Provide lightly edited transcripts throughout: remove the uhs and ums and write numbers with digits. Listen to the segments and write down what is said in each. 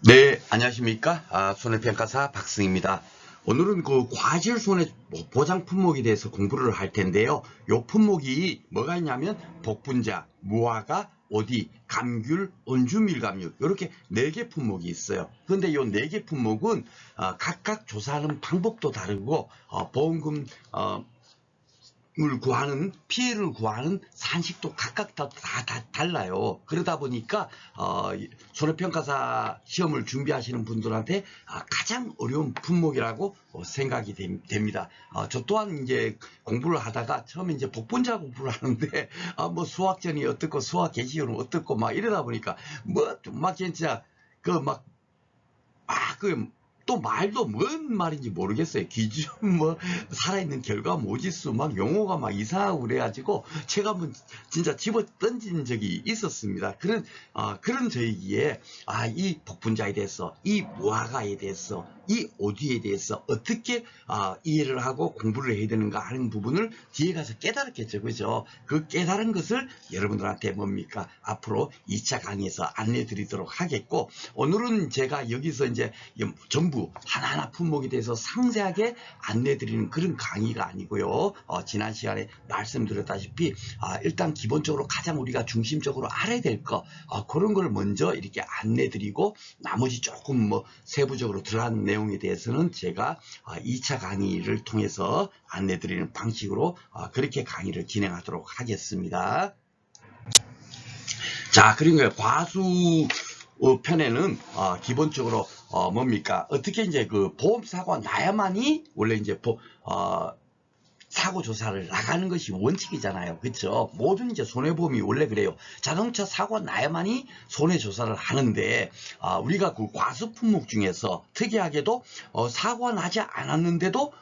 네, 안녕하십니까? 손해평가사 박승입니다. 오늘은 그 과실 손해 보장 품목에 대해서 공부를 할 텐데요. 요 품목이 뭐가 있냐면 복분자, 무화과, 오디, 감귤, 온주밀감유 이렇게 4개 품목이 있어요. 그런데 요 4개 품목은 각각 조사하는 방법도 다르고 보험금 피해를 구하는 산식도 각각 다 달라요. 그러다 보니까 손해평가사 시험을 준비하시는 분들한테 가장 어려운 품목이라고 생각이 됩니다. 저 또한 이제 공부를 하다가 처음에 이제 복분자 공부를 하는데 뭐 수학전이 어떻고 수학 개시율은 어떻고 막 이러다 보니까 뭐 막 진짜 또 말도 뭔 말인지 모르겠어요. 기준 뭐 살아있는 결과 모지수 막 용어가 막 이상하고 그래가지고 제가 한번 진짜 집어 던진 적이 있었습니다. 그런 저희기에 이 복분자에 대해서, 이 무화과에 대해서, 이 오디에 대해서 어떻게 이해를 하고 공부를 해야 되는가 하는 부분을 뒤에 가서 깨달았겠죠. 그죠? 그 깨달은 것을 여러분들한테 뭡니까? 앞으로 2차 강의에서 안내 드리도록 하겠고, 오늘은 제가 여기서 이제 전부 하나하나 품목에 대해서 상세하게 안내 드리는 그런 강의가 아니고요. 지난 시간에 말씀드렸다시피 일단 기본적으로 가장 우리가 중심적으로 알아야 될 거, 그런 걸 먼저 이렇게 안내 드리고, 나머지 조금 뭐 세부적으로 들어간 내용에 대해서는 제가 2차 강의를 통해서 안내 드리는 방식으로 그렇게 강의를 진행하도록 하겠습니다. 자, 그러니까 과수 편에는 기본적으로 뭡니까? 어떻게 이제 그 보험 사고가 나야만이 원래 이제 사고 조사를 나가는 것이 원칙이잖아요. 그렇죠? 모든 이제 손해보험이 원래 그래요. 자동차 사고가 나야만이 손해조사를 하는데 우리가 그 과수 품목 중에서 특이하게도 사고가 나지 않았는데도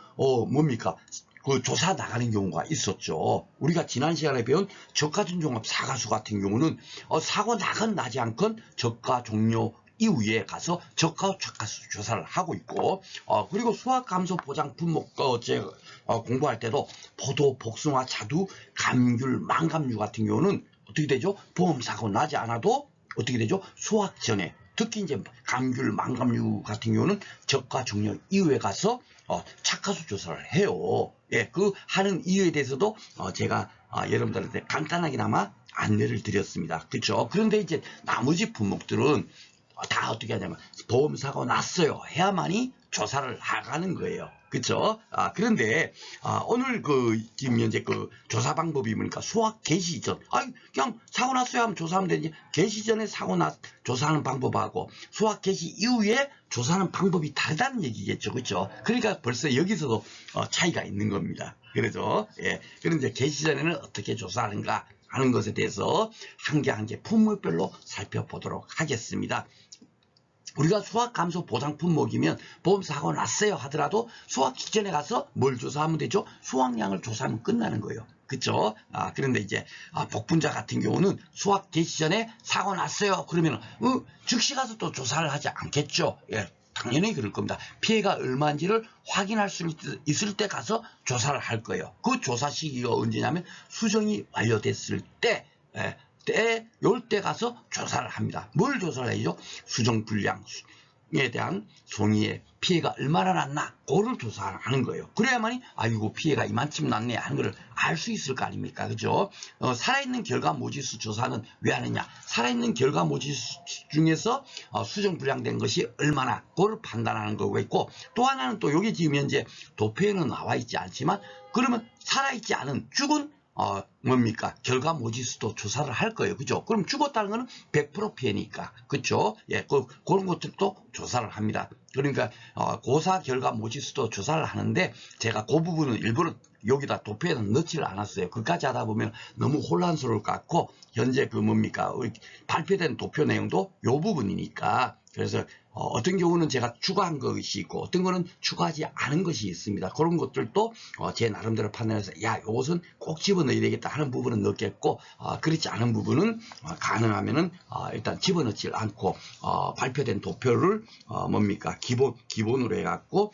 뭡니까? 그 조사 나가는 경우가 있었죠. 우리가 지난 시간에 배운 저가전종합 사가수 같은 경우는 사고 나지 않건 저가 종료 이후에 가서 저가 저가수 조사를 하고 있고, 그리고 수확감소 보장 품목 제가 공부할 때도 포도, 복숭아, 자두, 감귤, 망감류 같은 경우는 어떻게 되죠? 보험 사고 나지 않아도 어떻게 되죠? 수확 전에, 특히 이제 감귤, 망감류 같은 경우는 저가 종료 이후에 가서 착화수 조사를 해요. 예, 그 하는 이유에 대해서도 제가 여러분들한테 간단하게나마 안내를 드렸습니다. 그렇죠? 그런데 이제 나머지 품목들은 다 어떻게 하냐면 보험사고 났어요 해야만이 조사를 나가는 거예요. 그렇죠? 그런데 오늘 지금 현재 그 조사 방법이 뭐니까 수확 개시 전, 그냥 사고 났어요 하면 조사하면 되지, 개시 전에 조사하는 방법하고 수확 개시 이후에 조사하는 방법이 다르다는 얘기겠죠. 그렇죠? 그러니까 벌써 여기서도 차이가 있는 겁니다. 그렇죠? 예. 그런데 개시 전에는 어떻게 조사하는가 하는 것에 대해서 한 개 한 개 품목별로 살펴보도록 하겠습니다. 우리가 수확 감소 보장 품목이면 보험 사고 났어요 하더라도 수확 기전에 가서 뭘 조사하면 되죠? 수확량을 조사하면 끝나는 거예요. 그렇죠? 그런데 이제 복분자 같은 경우는 수확 개시 전에 사고 났어요. 그러면 즉시 가서 또 조사를 하지 않겠죠. 예. 당연히 그럴 겁니다. 피해가 얼마인지를 확인할 수 있을 때 가서 조사를 할 거예요. 그 조사 시기가 언제냐면 수정이 완료됐을 때, 요때 가서 조사를 합니다. 뭘 조사를 해야죠? 수정 불량에 대한 송이의 피해가 얼마나 났나, 그걸 조사를 하는 거예요. 그래야만이 이거 피해가 이만큼 났네 하는 걸 알 수 있을 거 아닙니까? 그죠? 살아있는 결과 모지수 조사는 왜 하느냐? 살아있는 결과 모지수 중에서 수정 불량된 것이 얼마나, 그걸 판단하는 거고 있고, 또 하나는 또 여기 지금 현재 도표에는 나와 있지 않지만, 그러면 살아있지 않은 죽은 뭡니까? 결과 모지수도 조사를 할 거예요. 그죠? 그럼 죽었다는 거는 100% 피해니까. 그죠? 예, 그런 것들도 조사를 합니다. 그러니까, 고사 결과 모지수도 조사를 하는데, 제가 그 부분은 일부러 여기다 도표에는 넣지를 않았어요. 그까지 하다 보면 너무 혼란스러울 것 같고, 현재 발표된 도표 내용도 요 부분이니까, 그래서 어떤 경우는 제가 추가한 것이 있고 어떤 거는 추가하지 않은 것이 있습니다. 그런 것들도 제 나름대로 판단해서 이것은 꼭 집어넣어야 되겠다 하는 부분은 넣겠고, 그렇지 않은 부분은 가능하면은 일단 집어넣지 않고 발표된 도표를 뭡니까 기본으로 해갖고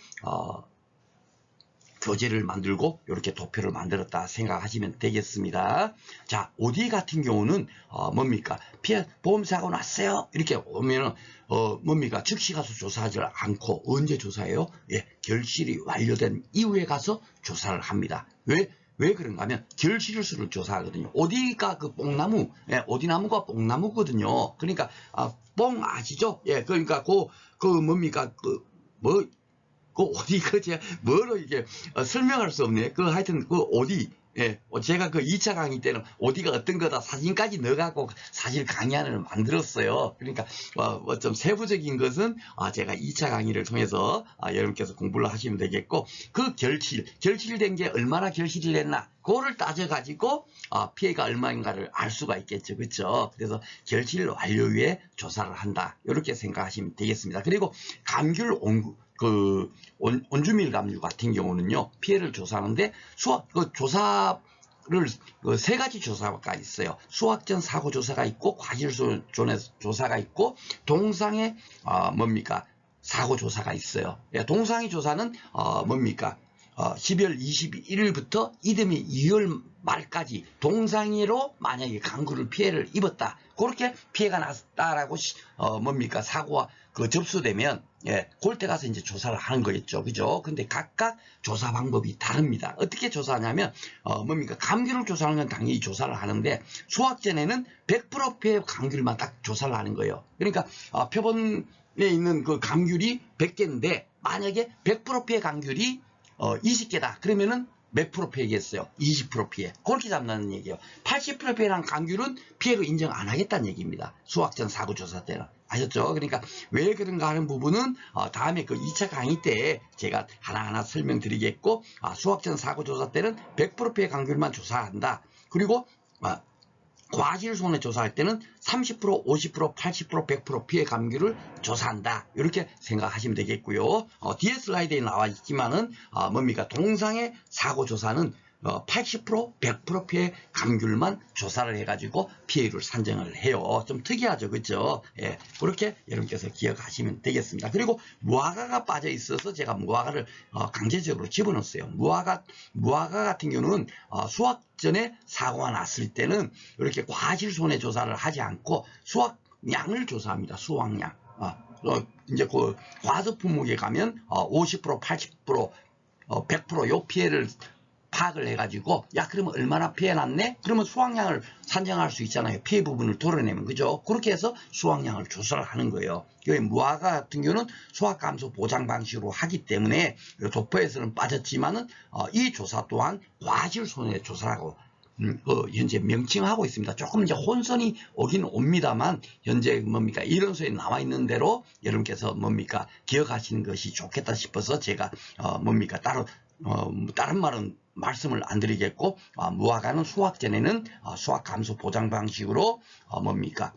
교재를 만들고 이렇게 도표를 만들었다 생각하시면 되겠습니다. 자, OD 같은 경우는 뭡니까? 피해 보험사고 났어요. 이렇게 오면은 뭡니까? 즉시 가서 조사하지 않고 언제 조사해요? 예, 결실이 완료된 이후에 가서 조사를 합니다. 왜 그런가 하면 결실수를 조사하거든요. OD가 그 뽕나무, 예, OD나무가 뽕나무거든요. 그러니까 뽕 아시죠? 예, 그러니까 그 뭡니까? 그 어디 제가 뭐로 이게 설명할 수 없네. 하여튼 어디, 예, 제가 2차 강의 때는 어디가 어떤 거다 사진까지 넣어갖고 사실 강의안을 만들었어요. 그러니까 좀 세부적인 것은 제가 2차 강의를 통해서 여러분께서 공부를 하시면 되겠고, 그 결실된 게 얼마나 결실이 됐나 그거를 따져가지고 피해가 얼마인가를 알 수가 있겠죠. 그렇죠? 그래서 결실 완료 후에 조사를 한다, 이렇게 생각하시면 되겠습니다. 그리고 감귤 온주밀 감귤 같은 경우는요, 피해를 조사하는데 조사를 3가지 조사가 있어요. 수확전 사고 조사가 있고, 과실손해 조사가 있고, 동상의 뭡니까? 사고 조사가 있어요. 예, 동상의 조사는 뭡니까? 12월 21일부터 이듬해 2월 말까지 동상이로 만약에 강구를 피해를 입었다, 그렇게 피해가 났다라고 뭡니까? 사고가 접수되면, 예, 그럴 때 가서 이제 조사를 하는 거겠죠. 그죠? 근데 각각 조사 방법이 다릅니다. 어떻게 조사하냐면, 뭡니까? 감귤을 조사하는 건 당연히 조사를 하는데, 수확 전에는 100% 피해 감귤만 딱 조사를 하는 거예요. 그러니까, 표본에 있는 그 감귤이 100개인데, 만약에 100% 피해 감귤이 20개다. 그러면은 몇 프로 피해겠어요? 20% 피해. 그렇게 잡는 얘기예요. 80% 피해란 감귤은 피해로 인정 안 하겠다는 얘기입니다. 수확전 사고조사 때는. 아셨죠? 그러니까 왜 그런가 하는 부분은 다음에 2차 강의 때 제가 하나하나 설명드리겠고, 수확전 사고조사 때는 100% 피해 감귤만 조사한다. 그리고 과실손해 조사할 때는 30%, 50%, 80%, 100% 피해 감귤을 조사한다, 이렇게 생각하시면 되겠고요. 뒤에 슬라이드에 나와 있지만은 뭡니까? 동상의 사고 조사는 80%, 100% 피해 감귤만 조사를 해가지고 피해를 산정을 해요. 좀 특이하죠, 그렇죠? 예, 그렇게 여러분께서 기억하시면 되겠습니다. 그리고 무화과가 빠져 있어서 제가 무화과를 강제적으로 집어넣었어요. 무화과 같은 경우는 수확 전에 사고가 났을 때는 이렇게 과실손해 조사를 하지 않고 수확량을 조사합니다. 수확량. 이제 과습 품목에 가면 50%, 80%, 100%요 피해를 파악을 해가지고, 야, 그러면 얼마나 피해 났네? 그러면 수확량을 산정할 수 있잖아요. 피해 부분을 도려내면. 그죠? 그렇게 해서 수확량을 조사를 하는 거예요. 무화과 같은 경우는 수확 감소 보장 방식으로 하기 때문에 도표에서는 빠졌지만은 이 조사 또한 과실손해 조사라고 현재 명칭하고 있습니다. 조금 이제 혼선이 오긴 옵니다만, 현재 뭡니까? 이론서에 나와 있는 대로 여러분께서 뭡니까? 기억하시는 것이 좋겠다 싶어서 제가 뭡니까? 따로 다른 말은 말씀을 안 드리겠고, 무화과는 수확 전에는 수확 감소 보장 방식으로 뭡니까?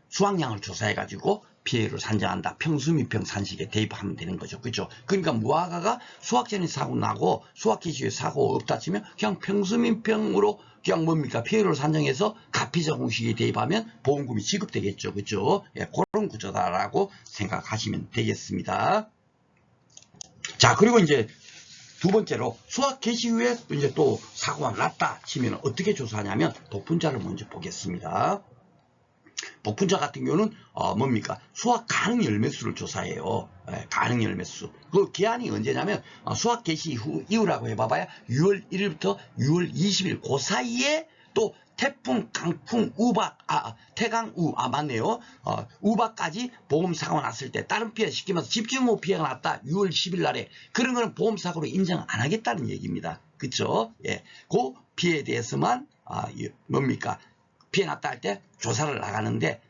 수확량을 조사해 가지고 피해를 산정한다. 평수민평 산식에 대입하면 되는 거죠. 그죠? 그러니까 무화과가 수확 전에 사고 나고 수확 개시에 사고 없다 치면 그냥 평수민평으로 그냥 뭡니까? 피해를 산정해서 가피적 공식에 대입하면 보험금이 지급되겠죠. 그죠? 예, 그런 구조다라고 생각하시면 되겠습니다. 자, 그리고 이제 두 번째로 수확 개시 후에 이제 또 사고가 났다 치면 어떻게 조사하냐면 복분자를 먼저 보겠습니다. 복분자 같은 경우는 뭡니까? 수확 가능 열매수를 조사해요. 예, 가능 열매수. 그 기한이 언제냐면 수확 개시 이후라고 해봐봐야 6월 1일부터 6월 20일 그 사이에 또 태풍, 강풍, 우박, 태강우, 맞네요. 우박까지 보험사고가 났을 때 다른 피해 시키면서 집중호우 피해가 났다. 6월 10일 날에. 그런 거는 보험사고로 인정 안 하겠다는 얘기입니다. 그쵸? 예. 그 피해에 대해서만, 뭡니까? 피해 났다 할 때 조사를 나가는데,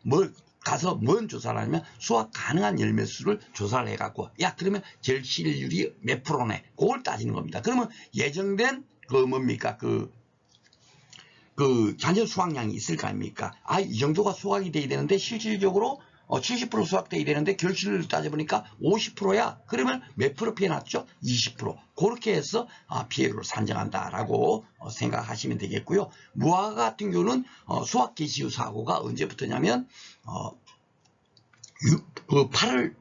가서 뭔 조사를 하냐면 수확 가능한 열매수를 조사를 해갖고, 야, 그러면 결실률이 몇 프로네? 그걸 따지는 겁니다. 그러면 예정된, 뭡니까? 잔존 수확량이 있을 거 아닙니까? 이 정도가 수확이 돼야 되는데 실질적으로 70% 수확돼야 되는데 결실을 따져보니까 50%야. 그러면 몇 프로 피해 났죠? 20%. 그렇게 해서 피해를 산정한다라고 생각하시면 되겠고요. 무화과 같은 경우는 수확 개시 후 사고가 언제부터냐면 8월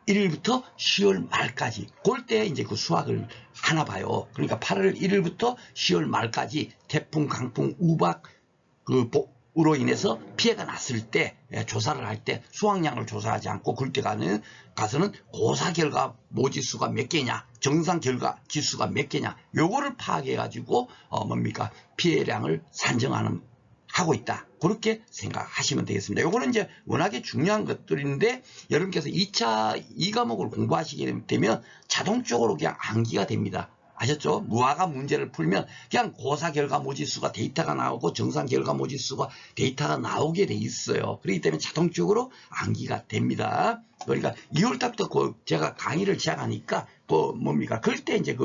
1일부터 10월 말까지. 그럴 때 이제 그 수확을 하나 봐요. 그러니까 8월 1일부터 10월 말까지 태풍, 강풍, 우박 으로 인해서 피해가 났을 때 조사를 할 때 수확량을 조사하지 않고 그때 가서는 고사 결과 모지수가 몇 개냐, 정상 결과 지수가 몇 개냐, 요거를 파악해 가지고 뭡니까 피해량을 산정하는 하고 있다. 그렇게 생각하시면 되겠습니다. 요거는 이제 워낙에 중요한 것들인데 여러분께서 2차 2과목을 공부하시게 되면 자동적으로 그냥 암기가 됩니다. 아셨죠? 무화과 문제를 풀면 그냥 고사 결과 모지수가 데이터가 나오고 정상 결과 모지수가 데이터가 나오게 돼 있어요. 그렇기 때문에 자동적으로 암기가 됩니다. 그러니까 2월 달부터 제가 강의를 시작하니까 뭡니까? 그럴 때 이제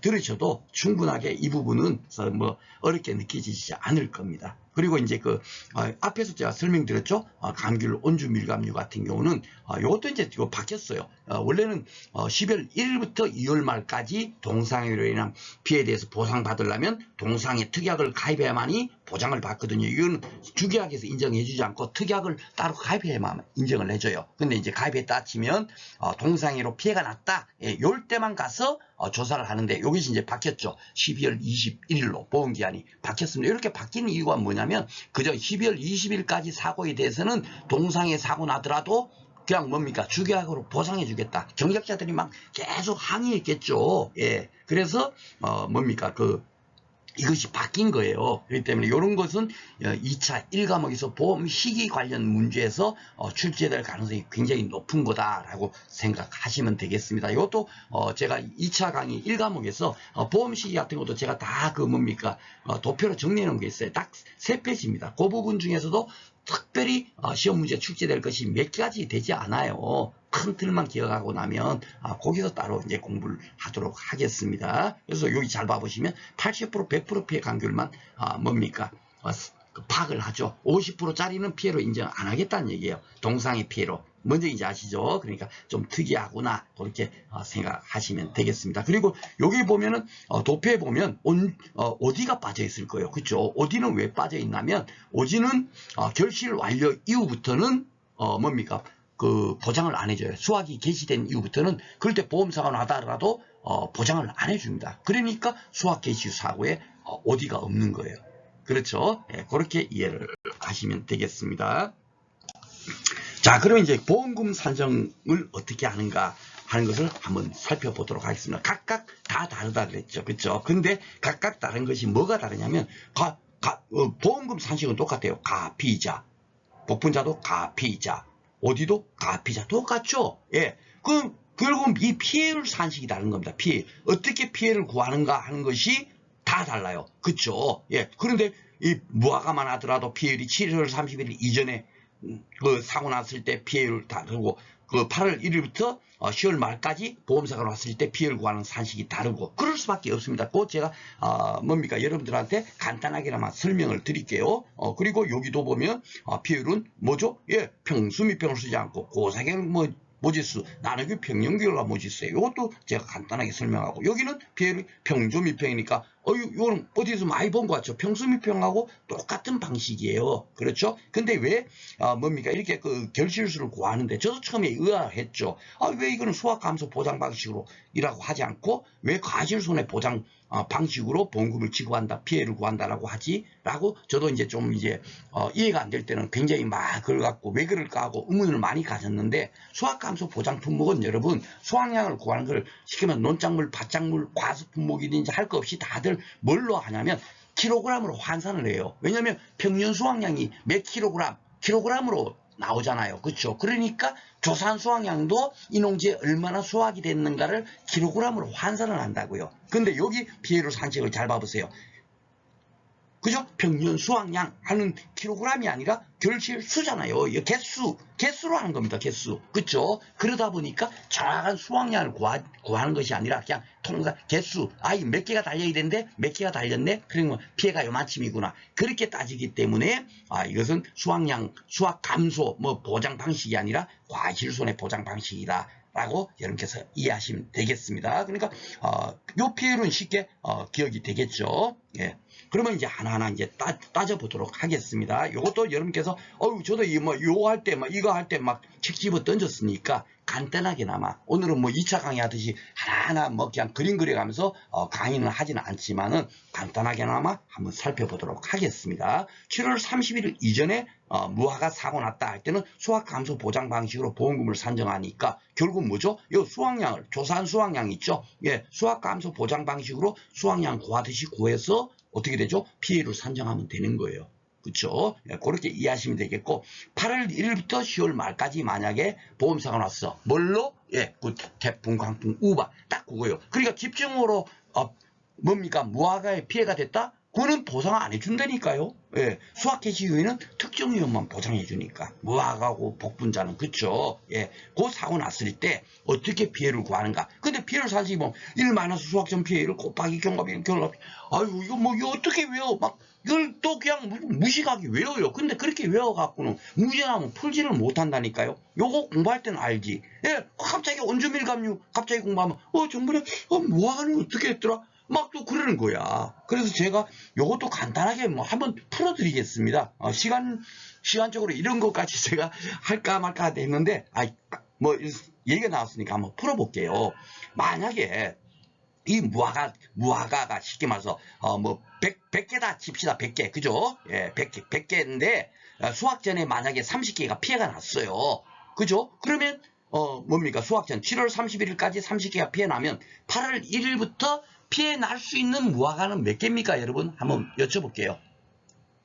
들으셔도 충분하게 이 부분은 뭐 어렵게 느껴지지 않을 겁니다. 그리고 이제 앞에서 제가 설명드렸죠. 감귤 온주 밀감류 같은 경우는 이것도 이제 바뀌었어요. 원래는 12월 1일부터 2월 말까지 동상해로 인한 피해에 대해서 보상받으려면 동상에 특약을 가입해야만이 보장을 받거든요. 이건 주계약에서 인정해주지 않고 특약을 따로 가입해야만 인정을 해줘요. 근데 이제 가입했다 치면 동상해로 피해가 났다. 예, 요럴 때만 가서 조사를 하는데 이것이 이제 바뀌었죠. 12월 21일로 보험기한이 바뀌었습니다. 이렇게 바뀐 이유가 뭐냐면 그저 12월 20일까지 사고에 대해서는 동상해 사고 나더라도 그냥 뭡니까 주계약으로 보상해 주겠다. 경력자들이 막 계속 항의했겠죠. 예, 그래서 뭡니까 이것이 바뀐 거예요. 그렇기 때문에 이런 것은 2차 1과목에서 보험 시기 관련 문제에서 출제될 가능성이 굉장히 높은 거다라고 생각하시면 되겠습니다. 이것도 제가 2차 강의 1과목에서 보험 시기 같은 것도 제가 다 도표로 정리해 놓은 게 있어요. 딱 3페이지입니다. 그 부분 중에서도 특별히 시험 문제 출제될 것이 몇 가지 되지 않아요. 큰 틀만 기억하고 나면 거기서 따로 이제 공부를 하도록 하겠습니다. 그래서 여기 잘 봐보시면 80% 100% 피해 간결만 파악을 하죠. 50%짜리는 피해로 인정 안 하겠다는 얘기예요. 동상의 피해로. 뭔지 이제 아시죠? 그러니까 좀 특이하구나 그렇게 생각하시면 되겠습니다. 그리고 여기 보면은 도표에 보면 어디가 빠져 있을 거예요. 그렇죠? 어디는 왜 빠져 있냐면 어디는 결실 완료 이후부터는 보장을 안 해줘요. 수확이 개시된 이후부터는 그럴 때 보험사가 나더라도 보장을 안 해줍니다. 그러니까 수확 개시 사고에 어디가 없는 거예요. 그렇죠? 네, 그렇게 이해를 하시면 되겠습니다. 자, 그러면 이제 보험금 산정을 어떻게 하는가 하는 것을 한번 살펴보도록 하겠습니다. 각각 다 다르다 그랬죠. 그렇죠? 근데 각각 다른 것이 뭐가 다르냐면 보험금 산정은 똑같아요. 가피이자. 복분자도 가피이자. 어디도 가피이자 똑같죠? 예. 결국 이 피해율 산식이 다른 겁니다. 피해. 어떻게 피해를 구하는가 하는 것이 다 달라요. 그쵸? 예. 그런데 이 무화과만 하더라도 피해율이 7월 30일 이전에 사고 났을 때 피해율 다르고 8월 1일부터 10월 말까지 보험사가 왔을 때 피해를 구하는 산식이 다르고 그럴 수밖에 없습니다. 그 제가 여러분들한테 간단하게나마 설명을 드릴게요. 그리고 여기도 보면 피해율은 뭐죠? 예, 평수미평을 쓰지 않고 고사계열 모지수, 나누기 평형결과 모지수예요. 이것도 제가 간단하게 설명하고 여기는 피해율이 평조미평이니까 이거는 어디서 많이 본 것 같죠? 평수미평하고 똑같은 방식이에요. 그렇죠? 근데 왜 이렇게 결실수를 구하는데 저도 처음에 의아했죠. 왜 이거는 수확감소 보장 방식으로 이라고 하지 않고 왜 과실손해 보장 방식으로 보험금을 지급한다, 피해를 구한다라고 하지? 라고 저도 이제 좀 이해가 안 될 때는 굉장히 막 그걸 갖고 왜 그럴까 하고 의문을 많이 가졌는데 수확감소 보장 품목은 여러분 수확량을 구하는 걸 시키면 논작물, 밭작물, 과수 품목이든지 할 거 없이 다들 뭘로 하냐면 킬로그램으로 환산을 해요. 왜냐하면 평년 수확량이 몇 킬로그램으로 나오잖아요. 그렇죠? 그러니까 조산 수확량도 이 농지에 얼마나 수확이 됐는가를 킬로그램으로 환산을 한다고요. 근데 여기 피해율 산식을 잘 봐보세요. 그죠? 평년 수확량 하는 킬로그램이 아니라 결실수잖아요. 이거 개수로 하는 겁니다. 개수. 그쵸? 그러다 보니까 정확한 수확량을 구하는 것이 아니라 그냥 개수. 이 몇 개가 달려야 되는데 몇 개가 달렸네? 그러면 피해가 요만큼이구나. 그렇게 따지기 때문에 이것은 수확 감소 보장 방식이 아니라 과실손해 보장 방식이다. 라고 여러분께서 이해하시면 되겠습니다. 그러니까 요 피해율은 쉽게 기억이 되겠죠. 예. 그러면 이제 하나하나 이제 따져보도록 하겠습니다. 요것도 여러분께서 저도 이거 할 때 이거 할 때 막 책 집어 던졌으니까 간단하게나마 오늘은 뭐 2차 강의 하듯이 하나하나 뭐 그냥 그림 그려가면서 강의는 하지는 않지만은 간단하게나마 한번 살펴보도록 하겠습니다. 7월 30일 이전에 무화가 사고 났다 할 때는 수확 감소 보장 방식으로 보험금을 산정하니까 결국 뭐죠? 이 수확량을 조사한 수확량 있죠? 예, 수확 감소 보장 방식으로 수확량 구하듯이 구해서 어떻게 되죠? 피해를 산정하면 되는 거예요. 그렇죠? 예, 그렇게 이해하시면 되겠고 8월 1일부터 10월 말까지 만약에 보험사가 났어. 뭘로? 예, 그 태풍, 강풍, 우박 딱 그거예요. 그러니까 집중으로 뭡니까? 무화과에 피해가 됐다? 그거는 보상 안 해준다니까요. 예, 수확 개시 이후에는 특정 위험만 보장해 주니까 무화과고 복분자는 그쵸. 예, 그 사고 났을 때 어떻게 피해를 구하는가. 근데 피해를 사실 뭐 1- 수확 전 피해를 곱하기 경과비 아유 이거 뭐 이거 어떻게 외워 막 이걸 또 그냥 무식하게 외워요. 근데 그렇게 외워갖고는 문제나면 풀지를 못한다니까요. 요거 공부할 때는 알지. 예, 갑자기 원주밀감류 갑자기 공부하면 정부에 무화과는 어떻게 했더라. 막 또 그러는 거야. 그래서 제가 요것도 간단하게 뭐 한번 풀어드리겠습니다. 시간적으로 이런 것까지 제가 할까 말까 했는데, 뭐, 얘기가 나왔으니까 한번 풀어볼게요. 만약에 이 무화과가 쉽게 말해서, 100개다 칩시다. 100개. 그죠? 예, 100개인데, 수확 전에 만약에 30개가 피해가 났어요. 그죠? 그러면, 뭡니까? 수확 전 7월 31일까지 30개가 피해 나면 8월 1일부터 피해 날 수 있는 무화과는 몇 개입니까, 여러분? 한번 여쭤볼게요.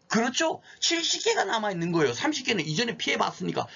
그렇죠? 70개가 남아있는 거예요. 30개는 이전에 피해봤으니까.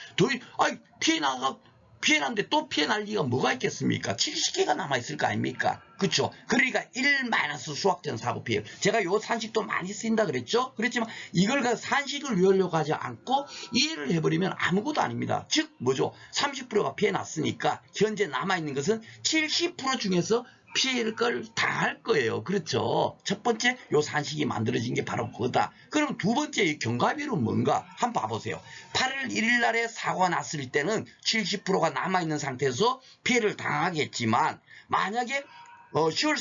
피해 났는데 또 피해 날 리가 뭐가 있겠습니까? 70개가 남아있을 거 아닙니까? 그쵸? 그러니까 1- 수확전 사고 피해. 제가 요 산식도 많이 쓰인다 그랬죠? 그랬지만 이걸 산식을 외우려고 하지 않고 이해를 해버리면 아무것도 아닙니다. 즉, 뭐죠? 30%가 피해 났으니까 현재 남아있는 것은 70% 중에서 피해를 당할 거예요. 그렇죠? 첫 번째 요 산식이 만들어진 게 바로 그거다. 그럼 두 번째 이 경과비율은 뭔가 한번 봐보세요. 8월 1일 날에 사고가 났을 때는 70%가 남아있는 상태에서 피해를 당하겠지만 만약에 10월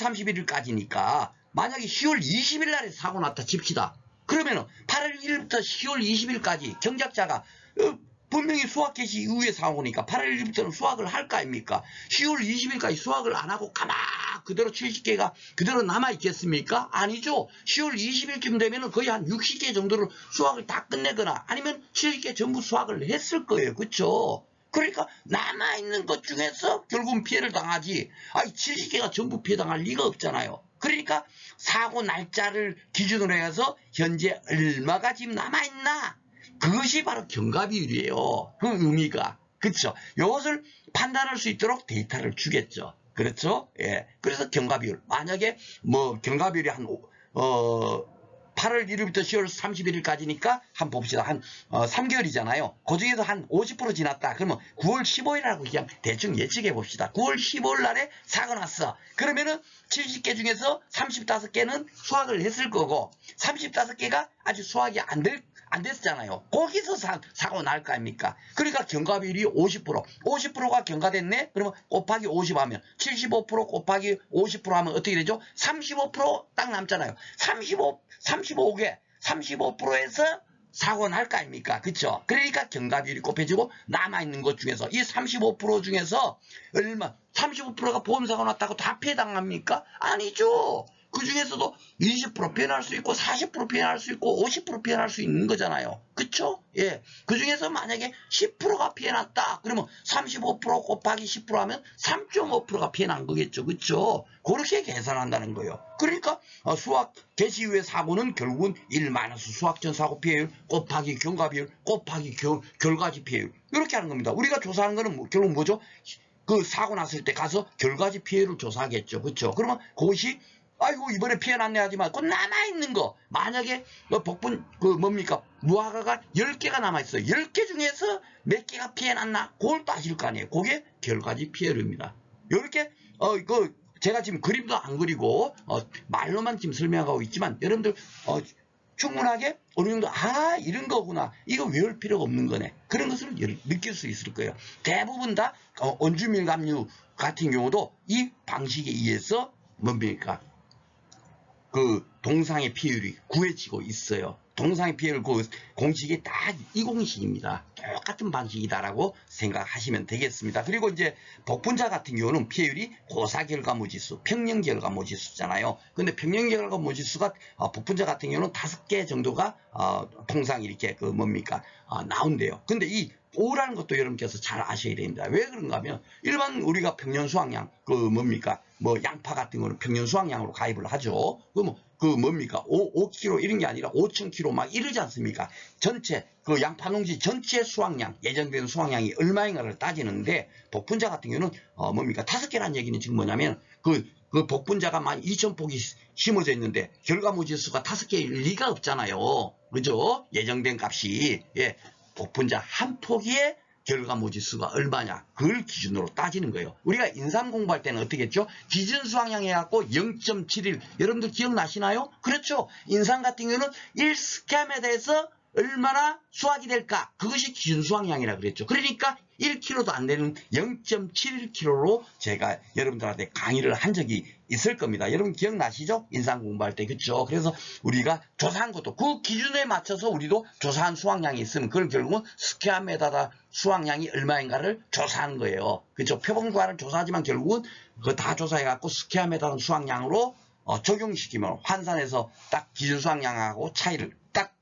31일까지니까 만약에 10월 20일 날에 사고 났다 칩시다. 그러면은 8월 1일부터 10월 20일까지 경작자가 분명히 수확 개시 이후에 사고니까 8월 1일부터는 수확을 할 거 아닙니까? 10월 20일까지 수확을 안 하고 가만 그대로 70개가 그대로 남아있겠습니까? 아니죠. 10월 20일쯤 되면 거의 한 60개 정도를 수확을 다 끝내거나 아니면 70개 전부 수확을 했을 거예요. 그렇죠? 그러니까 남아있는 것 중에서 결국은 피해를 당하지 70개가 전부 피해당할 리가 없잖아요. 그러니까 사고 날짜를 기준으로 해서 현재 얼마가 지금 남아있나 그것이 바로 경과비율이에요. 그 의미가. 그렇죠. 이것을 판단할 수 있도록 데이터를 주겠죠. 그렇죠? 예. 그래서 경과비율. 만약에 뭐 경과비율이 한 8월 1일부터 10월 31일까지니까 한번 봅시다. 한 3개월이잖아요. 그 중에서 한 50% 지났다. 그러면 9월 15일이라고 그냥 대충 예측해 봅시다. 9월 15일 날에 사고 났어. 그러면은 70개 중에서 35개는 수확을 했을 거고 35개가 아직 수확이 안 됐잖아요. 거기서 사고 날 거 아닙니까? 그러니까 경과비율이 50%. 50%가 경과됐네? 그러면 곱하기 50 하면 75% 곱하기 50% 하면 어떻게 되죠? 35% 딱 남잖아요. 35개, 35%에서 사고 날 거 아닙니까? 그쵸? 그러니까 경과비율이 곱해지고 남아있는 것 중에서 이 35% 중에서 35%가 보험사고 났다고 다 피해당합니까? 아니죠. 그 중에서도 20% 피해날 수 있고 40% 피해날 수 있고 50% 피해날 수 있는 거잖아요. 그쵸? 예. 그 중에서 만약에 10%가 피해났다. 그러면 35% 곱하기 10% 하면 3.5%가 피해난 거겠죠. 그쵸? 그렇게 계산한다는 거예요. 그러니까 수확 개시 이후의 사고는 결국은 1- 수확 전 사고 피해율 곱하기 경과비율 곱하기 결과지 피해율 이렇게 하는 겁니다. 우리가 조사하는 거는 결국 뭐죠? 그 사고 났을 때 가서 결과지 피해를 조사하겠죠. 그쵸? 그러면 그것이 아이고 이번에 피해 났네 하지만 그 남아있는 거 만약에 복분 뭡니까 무화과가 10개가 남아있어요. 10개 중에서 몇 개가 피해 났나 그걸 따질 거 아니에요. 그게 결과지 피해율입니다. 이렇게 제가 지금 그림도 안 그리고 말로만 지금 설명하고 있지만 여러분들 충분하게 어느 정도 이런 거구나 이거 외울 필요가 없는 거네 그런 것을 느낄 수 있을 거예요. 대부분 다 원주밀감류 같은 경우도 이 방식에 의해서 뭡니까 그 동상의 피해율이 구해지고 있어요. 동상의 피해율 그 공식이 딱 이 공식입니다. 똑같은 방식이다라고 생각하시면 되겠습니다. 그리고 이제 복분자 같은 경우는 피해율이 고사결과모지수, 평년결과모지수잖아요. 근데 평년결과모지수가 복분자 같은 경우는 5개 정도가 통상 이렇게 그 뭡니까 나온대요. 근데 이 5라는 것도 여러분께서 잘 아셔야 됩니다. 왜 그런가 하면 일반 우리가 평년 수확량 그 뭡니까 뭐 양파 같은 거는 평년 수확량으로 가입을 하죠. 그 뭡니까 5kg 이런 게 아니라 5,000kg 막 이러지 않습니까? 전체 그 양파 농지 전체 수확량 예정된 수확량이 얼마인가를 따지는데 복분자 같은 경우는 뭡니까 5개라는 얘기는 지금 뭐냐면 그 복분자가 12,000폭이 심어져 있는데 결과모지수가 5개일 리가 없잖아요. 그죠? 예정된 값이 예. 복분자 한 포기의 결과모지수가 얼마냐 그걸 기준으로 따지는 거예요. 우리가 인삼 공부할 때는 어떻게 했죠? 기준 수확량 해갖고 0.71 여러분들 기억나시나요? 그렇죠. 인삼 같은 경우는 1스kam에 대해서 얼마나 수확이 될까 그것이 기준 수확량이라 그랬죠. 그러니까 1kg도 안 되는 0.71kg로 제가 여러분들한테 강의를 한 적이 있을 겁니다. 여러분 기억나시죠? 인삼 공부할 때 그렇죠. 그래서 우리가 조사한 것도 그 기준에 맞춰서 우리도 조사한 수확량이 있으면 그걸 결국은 스퀘어미터다 수확량이 얼마인가를 조사하는 거예요. 그렇죠. 표본과를 조사하지만 결국은 그거 다 조사해갖고 스퀘어미터 수확량으로 적용시키면 환산해서 딱 기준 수확량하고 차이를 딱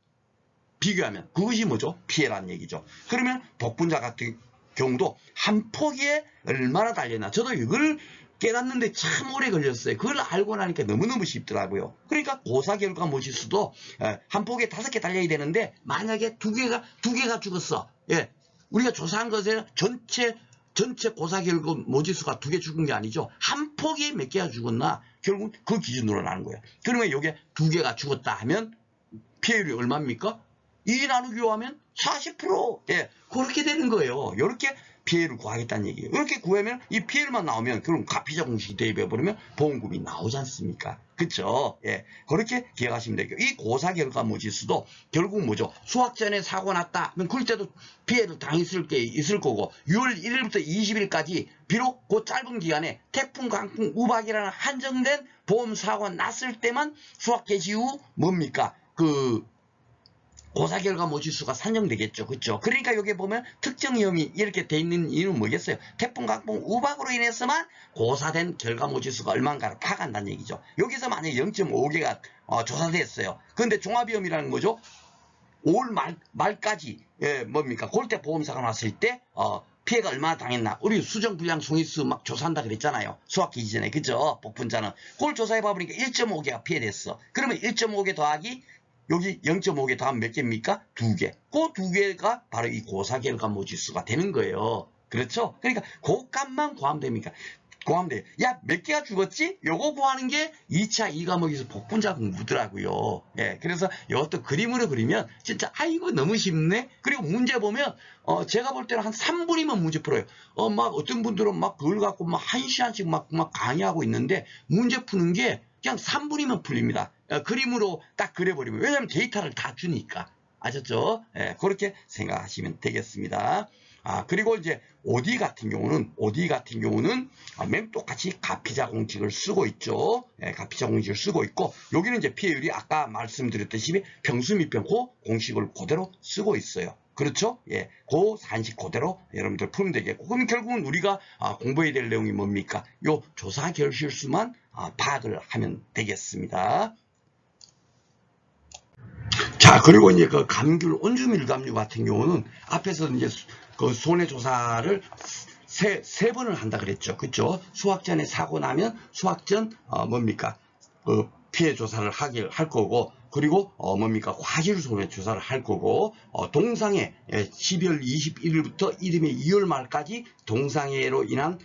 비교하면 그것이 뭐죠? 피해라는 얘기죠. 그러면 복분자 같은 경우도 한 포기에 얼마나 달렸나 저도 이걸 깨닫는데 참 오래 걸렸어요. 그걸 알고 나니까 너무너무 쉽더라고요. 그러니까 고사결과모지수도 한 포기에 5개 달려야 되는데 만약에 두 개가 죽었어. 예, 우리가 조사한 것에 전체 고사결과모지수가 2개 죽은 게 아니죠. 한 포기에 몇 개가 죽었나 결국 그 기준으로 나는 거예요. 그러면 이게 2개가 죽었다 하면 피해율이 얼마입니까? 2 나누기로 하면 40%. 예, 그렇게 되는 거예요. 이렇게 피해를 구하겠다는 얘기예요. 이렇게 구하면 이 피해만 나오면 그럼 가피자 공식이 대입해버리면 보험금이 나오지 않습니까? 그쵸? 예, 그렇게 기억하시면 되겠고 이 고사결과모지수도 결국 뭐죠? 수확 전에 사고 났다. 그럼 그럴 때도 피해를 당했을 게 있을 거고 6월 1일부터 20일까지 비록 그 짧은 기간에 태풍, 강풍, 우박이라는 한정된 보험 사고가 났을 때만 수확 개시 후 뭡니까? 고사결과모지수가 산정되겠죠. 그렇죠? 그러니까 여기 보면 특정 위험이 이렇게 돼 있는 이유는 뭐겠어요? 태풍, 강풍, 우박으로 인해서만 고사된 결과모지수가 얼마인가를 파악한다는 얘기죠. 여기서 만약에 0.5개가 조사됐어요. 그런데 종합위험이라는 거죠. 5월 말까지 뭡니까? 그럴 때 보험사가 났을 때 피해가 얼마나 당했나. 우리 수정불량 송이수 막 조사한다 그랬잖아요. 수확기 이전에. 그죠? 복분자는. 그걸 조사해봐보니까 1.5개가 피해됐어. 그러면 1.5개 더하기 여기 0.5개 더하면 몇 개입니까? 2개. 그 2개가 바로 이 고사결과모지수가 되는 거예요. 그렇죠? 그러니까 그 값만 구하면 됩니까? 구하면 돼요. 야, 몇 개가 죽었지? 요거 구하는 게 2차 2과목에서 복분자 공부더라고요. 예, 그래서 이것도 그림으로 그리면 진짜 아이고 너무 쉽네. 그리고 문제 보면 제가 볼 때는 한 3분이면 문제 풀어요. 막 어떤 분들은 막 그걸 갖고 막 1시간씩 막 강의하고 있는데 문제 푸는 게 그냥 3분이면 풀립니다. 그림으로 딱 그려버리면 왜냐하면 데이터를 다 주니까 아셨죠? 예, 그렇게 생각하시면 되겠습니다. 그리고 이제 OD 같은 경우는 맨 똑같이 가피자 공식을 쓰고 있죠. 예, 가피자 공식을 쓰고 있고 여기는 이제 피해율이 아까 말씀드렸듯이 평수미평 그 공식을 그대로 쓰고 있어요. 그렇죠? 예, 그 산식 그대로 여러분들 풀면 되겠고 그럼 결국은 우리가 공부해야 될 내용이 뭡니까? 요 조사 결실수만 파악을 하면 되겠습니다. 자, 그리고 이제 그 감귤 온주밀감류 같은 경우는 앞에서 이제 그 손해 조사를 세 번을 한다 그랬죠. 그죠? 수확 전에 사고 나면 수확 전 뭡니까? 피해 조사를 할 거고 그리고 뭡니까? 과실 손해 조사를 할 거고 동상해 12월 21일부터 이듬해 2월 말까지 동상해로 인한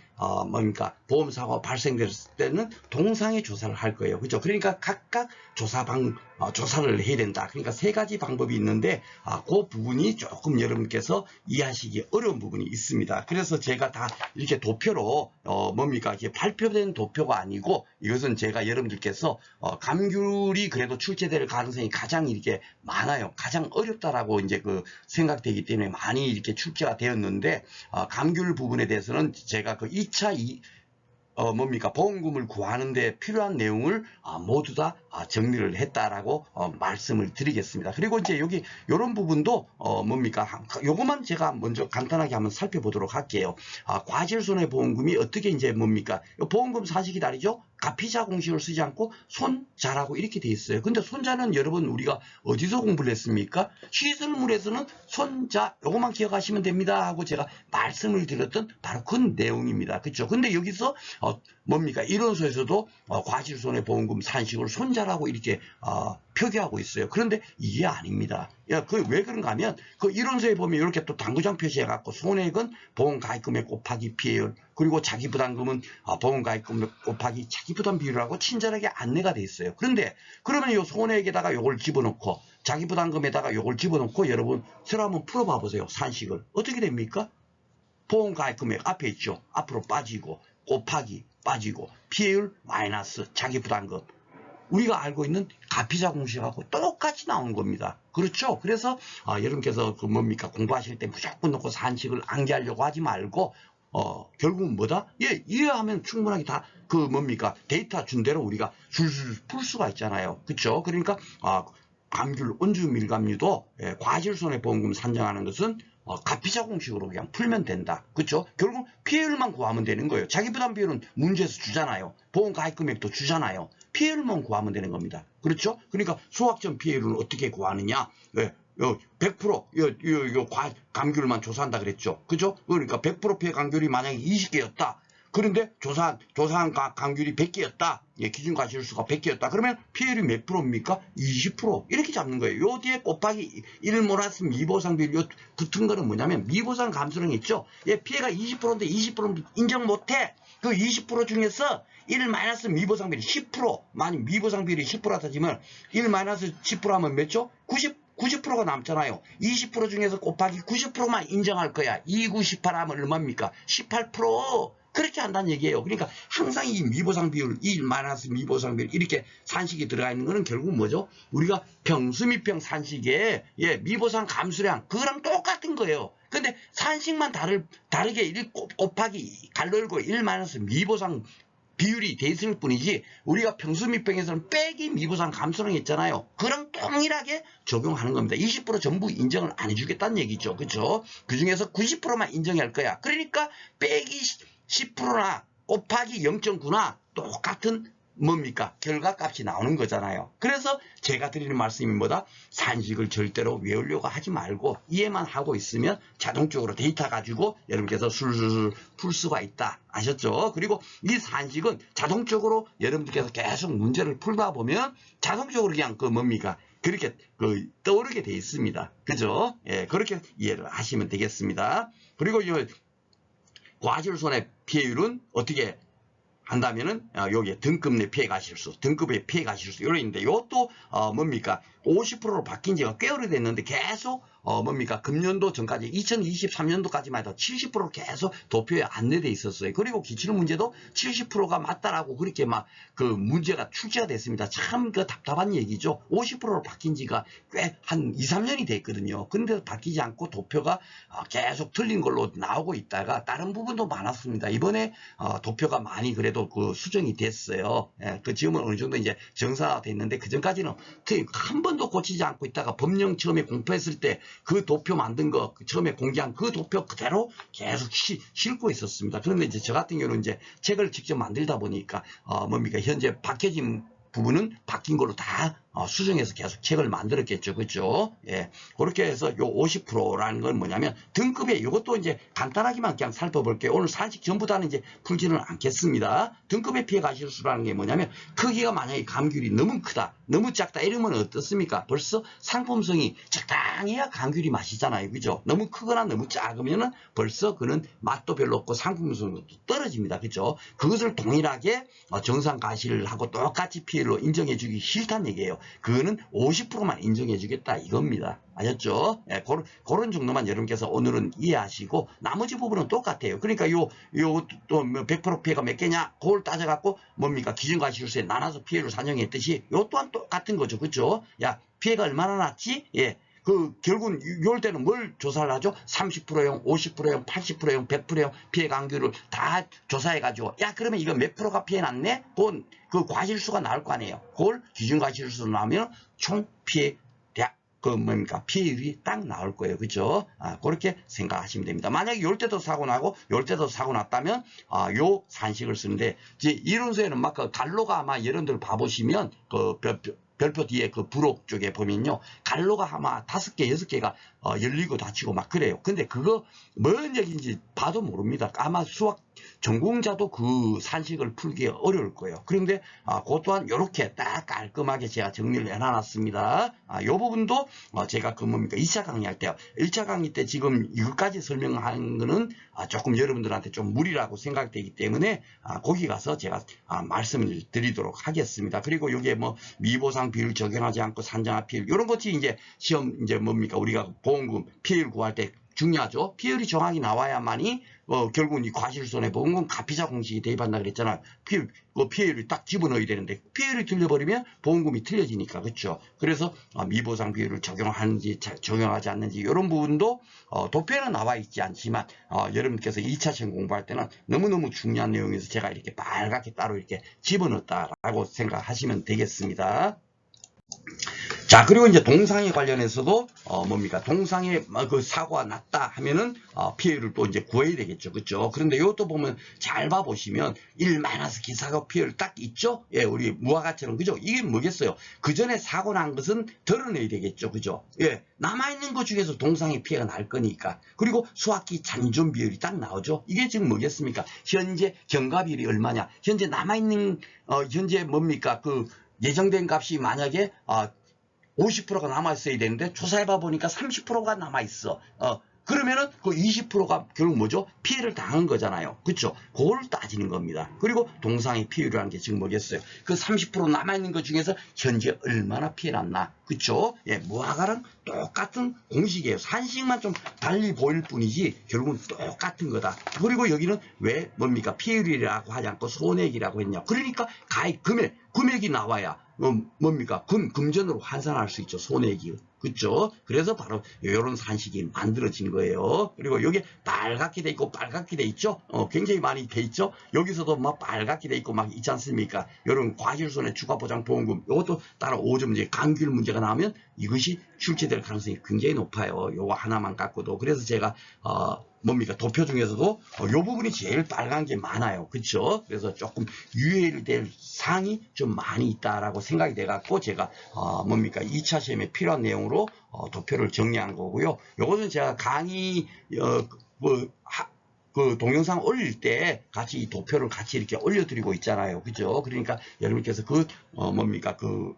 뭡니까? 보험 사고가 발생됐을 때는 동상해 조사를 할 거예요. 그죠? 그러니까 각각 조사를 해야 된다. 그러니까 3가지 방법이 있는데 그 부분이 조금 여러분께서 이해하시기 어려운 부분이 있습니다. 그래서 제가 다 이렇게 도표로 뭡니까? 이게 발표된 도표가 아니고 이것은 제가 여러분들께서 감귤이 그래도 출제될 가능성이 가장 이렇게 많아요. 가장 어렵다라고 이제 생각되기 때문에 많이 이렇게 출제가 되었는데 감귤 부분에 대해서는 제가 2차 뭡니까 보험금을 구하는데 필요한 내용을 모두 다 정리를 했다라고 말씀을 드리겠습니다. 그리고 이제 여기 이런 부분도 뭡니까 요것만 제가 먼저 간단하게 한번 살펴보도록 할게요. 과실손해보험금이 어떻게 이제 뭡니까 보험금 사실이 다르죠. 가피자 공식을 쓰지 않고 손자라고 이렇게 돼 있어요. 근데 손자는 여러분 우리가 어디서 공부를 했습니까? 시설물에서는 손자 요것만 기억하시면 됩니다 하고 제가 말씀을 드렸던 바로 그 내용입니다. 그렇죠? 근데 여기서 뭡니까 이론서에서도 과실손해보험금 산식을 손자라고 이렇게 표기하고 있어요. 그런데 이게 아닙니다. 왜 그런가 하면 그 이론서에 보면 이렇게 또 당구장 표시해갖고 손해액은 보험가입금액 곱하기 피해율 그리고 자기부담금은 보험가입금액 곱하기 자기부담 비율이라고 친절하게 안내가 돼 있어요. 그런데 그러면 이 손해액에다가 요걸 집어넣고 자기부담금에다가 요걸 집어넣고 여러분 새로 한번 풀어봐 보세요. 산식을 어떻게 됩니까? 보험가입금액 앞에 있죠. 앞으로 빠지고 곱하기 빠지고 피해율 마이너스 자기부담금 우리가 알고 있는 가피자 공식하고 똑같이 나오는 겁니다. 그렇죠? 그래서 여러분께서 그 뭡니까 공부하실 때 무조건 놓고 산식을 암기하려고 하지 말고 결국은 뭐다? 이해하면 충분하게 다 그 뭡니까 데이터 준 대로 우리가 줄줄 풀 수가 있잖아요. 그렇죠? 그러니까 감귤, 온주 밀감류도 과실손해보험금 산정하는 것은 가피자 공식으로 그냥 풀면 된다. 그렇죠? 결국 피해율만 구하면 되는 거예요. 자기부담 비율은 문제에서 주잖아요. 보험가입금액도 주잖아요. 피해율만 구하면 되는 겁니다. 그렇죠? 그러니까 소확전 피해율은 어떻게 구하느냐? 100% 감귤만 조사한다 그랬죠. 그죠? 그러니까 100% 피해 감귤이 만약에 20개였다. 그런데 조사한 감귤이 100개였다. 기준 과실수가 100개였다. 그러면 피해율이 몇 프로입니까? 20%. 이렇게 잡는 거예요. 요 뒤에 곱하기 1 몰아서 미보상 비율 요 붙은 거는 뭐냐면 미보상 감수령 있죠. 피해가 20%인데 20%는 인정 못해. 그 20% 중에서 1 마이너스 미보상 비율이 10%. 만약 미보상 비율이 10%라 따지면 1 마이너스 10% 하면 몇죠? 90%가 남잖아요. 20% 중에서 곱하기 90%만 인정할 거야. 2, 9, 18 하면 얼마입니까? 18%. 그렇게 한다는 얘기예요. 그러니까 항상 이 미보상 비율, 1 마이너스 미보상 비율 이렇게 산식이 들어가 있는 거는 결국 뭐죠? 우리가 평수미평 산식에 미보상 감수량 그거랑 똑같은 거예요. 근데 산식만 다르게 1 곱하기 갈열고 1 마이너스 미보상 비율이 돼 있을 뿐이지 우리가 평수미평에서는 빼기 미보상 감수령 있잖아요. 그랑 동일하게 적용하는 겁니다. 20% 전부 인정을 안 해주겠다는 얘기죠. 그렇죠? 그 중에서 90%만 인정할 거야. 그러니까 빼기 10%나 곱하기 0.9나 똑같은 뭡니까? 결과값이 나오는 거잖아요. 그래서 제가 드리는 말씀이 뭐다? 산식을 절대로 외우려고 하지 말고 이해만 하고 있으면 자동적으로 데이터 가지고 여러분께서 술술 풀 수가 있다. 아셨죠? 그리고 이 산식은 자동적으로 여러분들께서 계속 문제를 풀다 보면 자동적으로 그냥 그 뭡니까? 그렇게 떠오르게 돼 있습니다. 그죠? 그렇게 이해를 하시면 되겠습니다. 그리고 이 과실손해 피해율은 어떻게 한다면은 여기에 등급 내 피해 가실수, 등급의 피해 가실수 이런 있는데 이것도 뭡니까 50%로 바뀐 지가 꽤 오래됐는데 계속 뭡니까 금년도 전까지 2023년도까지만 해도 70% 계속 도표에 안내돼 있었어요. 그리고 기출 문제도 70%가 맞다라고 그렇게 막 그 문제가 출제가 됐습니다. 참 그 답답한 얘기죠. 50%로 바뀐 지가 꽤 한 2, 3년이 됐거든요. 그런데도 바뀌지 않고 도표가 계속 틀린 걸로 나오고 있다가 다른 부분도 많았습니다. 이번에 도표가 많이 그래도 그 수정이 됐어요. 그 지금은 어느 정도 이제 정상화됐는데 그 전까지는 한 번도 고치지 않고 있다가 법령 처음에 공표했을 때 그 도표 만든 거 처음에 공개한 그 도표 그대로 계속 싣고 있었습니다. 그런데 이제 저 같은 경우는 이제 책을 직접 만들다 보니까 뭡니까 현재 바뀌어진 부분은 바뀐 걸로 다 수정해서 계속 책을 만들었겠죠. 그렇죠? 그렇게 해서 요 50%라는 건 뭐냐면 등급에 이것도 이제 간단하게만 그냥 살펴볼게요. 오늘 산식 전부 다는 이제 풀지는 않겠습니다. 등급의 피해 가실수라는 게 뭐냐면 크기가 만약에 감귤이 너무 크다, 너무 작다 이러면 어떻습니까? 벌써 상품성이 적당해야 감귤이 맛이잖아요. 그죠? 너무 크거나 너무 작으면은 벌써 그는 맛도 별로 없고 상품성도 떨어집니다. 그죠? 그것을 동일하게 정상 가실하고 똑같이 피해로 인정해주기 싫다는 얘기예요. 그거는 50%만 인정해주겠다 이겁니다. 아셨죠? 그런 정도만 여러분께서 오늘은 이해하시고 나머지 부분은 똑같아요. 그러니까 또 100% 피해가 몇 개냐? 그걸 따져갖고 뭡니까? 기준과실수에 나눠서 피해를 산정했듯이 요 또한 똑같은 거죠. 그렇죠? 야 피해가 얼마나 났지? 결국은 이럴 때는 뭘 조사를 하죠? 30%형, 50%형, 80%형, 100%형 피해 간격을 다 조사해가지고, 야, 그러면 이거 몇 프로가 피해 났네? 그건 그 과실수가 나올 거 아니에요. 그걸 기준 과실수 나오면 총 피해 대학, 피해율이 딱 나올 거예요. 그죠? 그렇게 생각하시면 됩니다. 만약에 요 때도 사고 나고, 요 때도 사고 났다면, 요 산식을 쓰는데, 이제 이론서에는 막 그 갈로가 아마 여러분들 봐보시면, 별표 뒤에 그 부록 쪽에 보면요. 갈로가 아마 5개, 6개가 열리고 닫히고 막 그래요. 근데 그거 뭔 얘기인지 봐도 모릅니다. 아마 수학 전공자도 그 산식을 풀기 어려울 거예요. 그런데 그 또한 이렇게 딱 깔끔하게 제가 정리를 해놨습니다. 이 부분도 제가 2차 강의할 때, 1차 강의 때 지금 이것까지 설명한 거는 조금 여러분들한테 좀 무리라고 생각되기 때문에 거기 가서 제가 말씀을 드리도록 하겠습니다. 그리고 이게 미보상 비율 적용하지 않고 산정화 피해율 이런 것이 이제 시험 우리가 보험금 피해율 구할 때 중요하죠. 피해율이 정확히 나와야만이 결국은 이 과실손해보험금 가피자 공식이 대입한다 그랬잖아요. 피해율이 딱 집어넣어야 되는데 피해율이 틀려버리면 보험금이 틀려지니까 그렇죠. 그래서 미보상 비율을 적용하는지 적용하지 않는지 이런 부분도 도표에는 나와 있지 않지만 여러분께서 2차 시험 공부할 때는 너무너무 중요한 내용에서 제가 이렇게 빨갛게 따로 이렇게 집어넣었다라고 생각하시면 되겠습니다. 자, 그리고 이제 동상에 관련해서도 동상에 그 사고가 났다 하면은 피해를 또 이제 구해야 되겠죠. 그렇죠? 그런데 이것도 보면 잘 봐보시면 1-기사고 피해율 딱 있죠? 예, 우리 무화과처럼 그죠? 이게 뭐겠어요? 그 전에 사고 난 것은 덜어내야 되겠죠. 그죠? 예, 남아있는 것 중에서 동상의 피해가 날 거니까. 그리고 수학기 잔존 비율이 딱 나오죠? 이게 지금 뭐겠습니까? 현재 경과비율이 얼마냐? 현재 남아있는 현재 예정된 값이 만약에 50%가 남아있어야 되는데 조사해봐 보니까 30%가 남아있어. 그러면은 그 20%가 결국 뭐죠? 피해를 당한 거잖아요. 그렇죠? 그걸 따지는 겁니다. 그리고 동상의 피해율이라는 게 지금 뭐겠어요? 그 30% 남아있는 것 중에서 현재 얼마나 피해 났나? 그렇죠? 예, 무화과랑 똑같은 공식이에요. 산식만 좀 달리 보일 뿐이지 결국은 똑같은 거다. 그리고 여기는 왜 피해율이라고 하지 않고 손해액이라고 했냐? 그러니까 가액 금액이 나와야 금전으로 환산할 수 있죠. 손해액이. 그렇죠? 그래서 바로 이런 산식이 만들어진 거예요. 그리고 여기 빨갛게 돼 있고 빨갛게 돼 있죠? 굉장히 많이 돼 있죠? 여기서도 빨갛게 돼 있고 있지 않습니까? 이런 과실손해 추가보장보험금 이것도 따로 5점 이제 감귤 문제가 나오면 이것이 출제될 가능성이 굉장히 높아요. 요거 하나만 갖고도. 그래서 제가 도표 중에서도 이 부분이 제일 빨간 게 많아요. 그렇죠? 그래서 조금 유의될 사항이 좀 많이 있다라고 생각이 돼갖고 제가 2차 시험에 필요한 내용으로 도표를 정리한 거고요. 요것은 제가 강의 동영상 올릴 때 같이 이 도표를 같이 이렇게 올려드리고 있잖아요. 그죠? 그러니까 여러분께서 그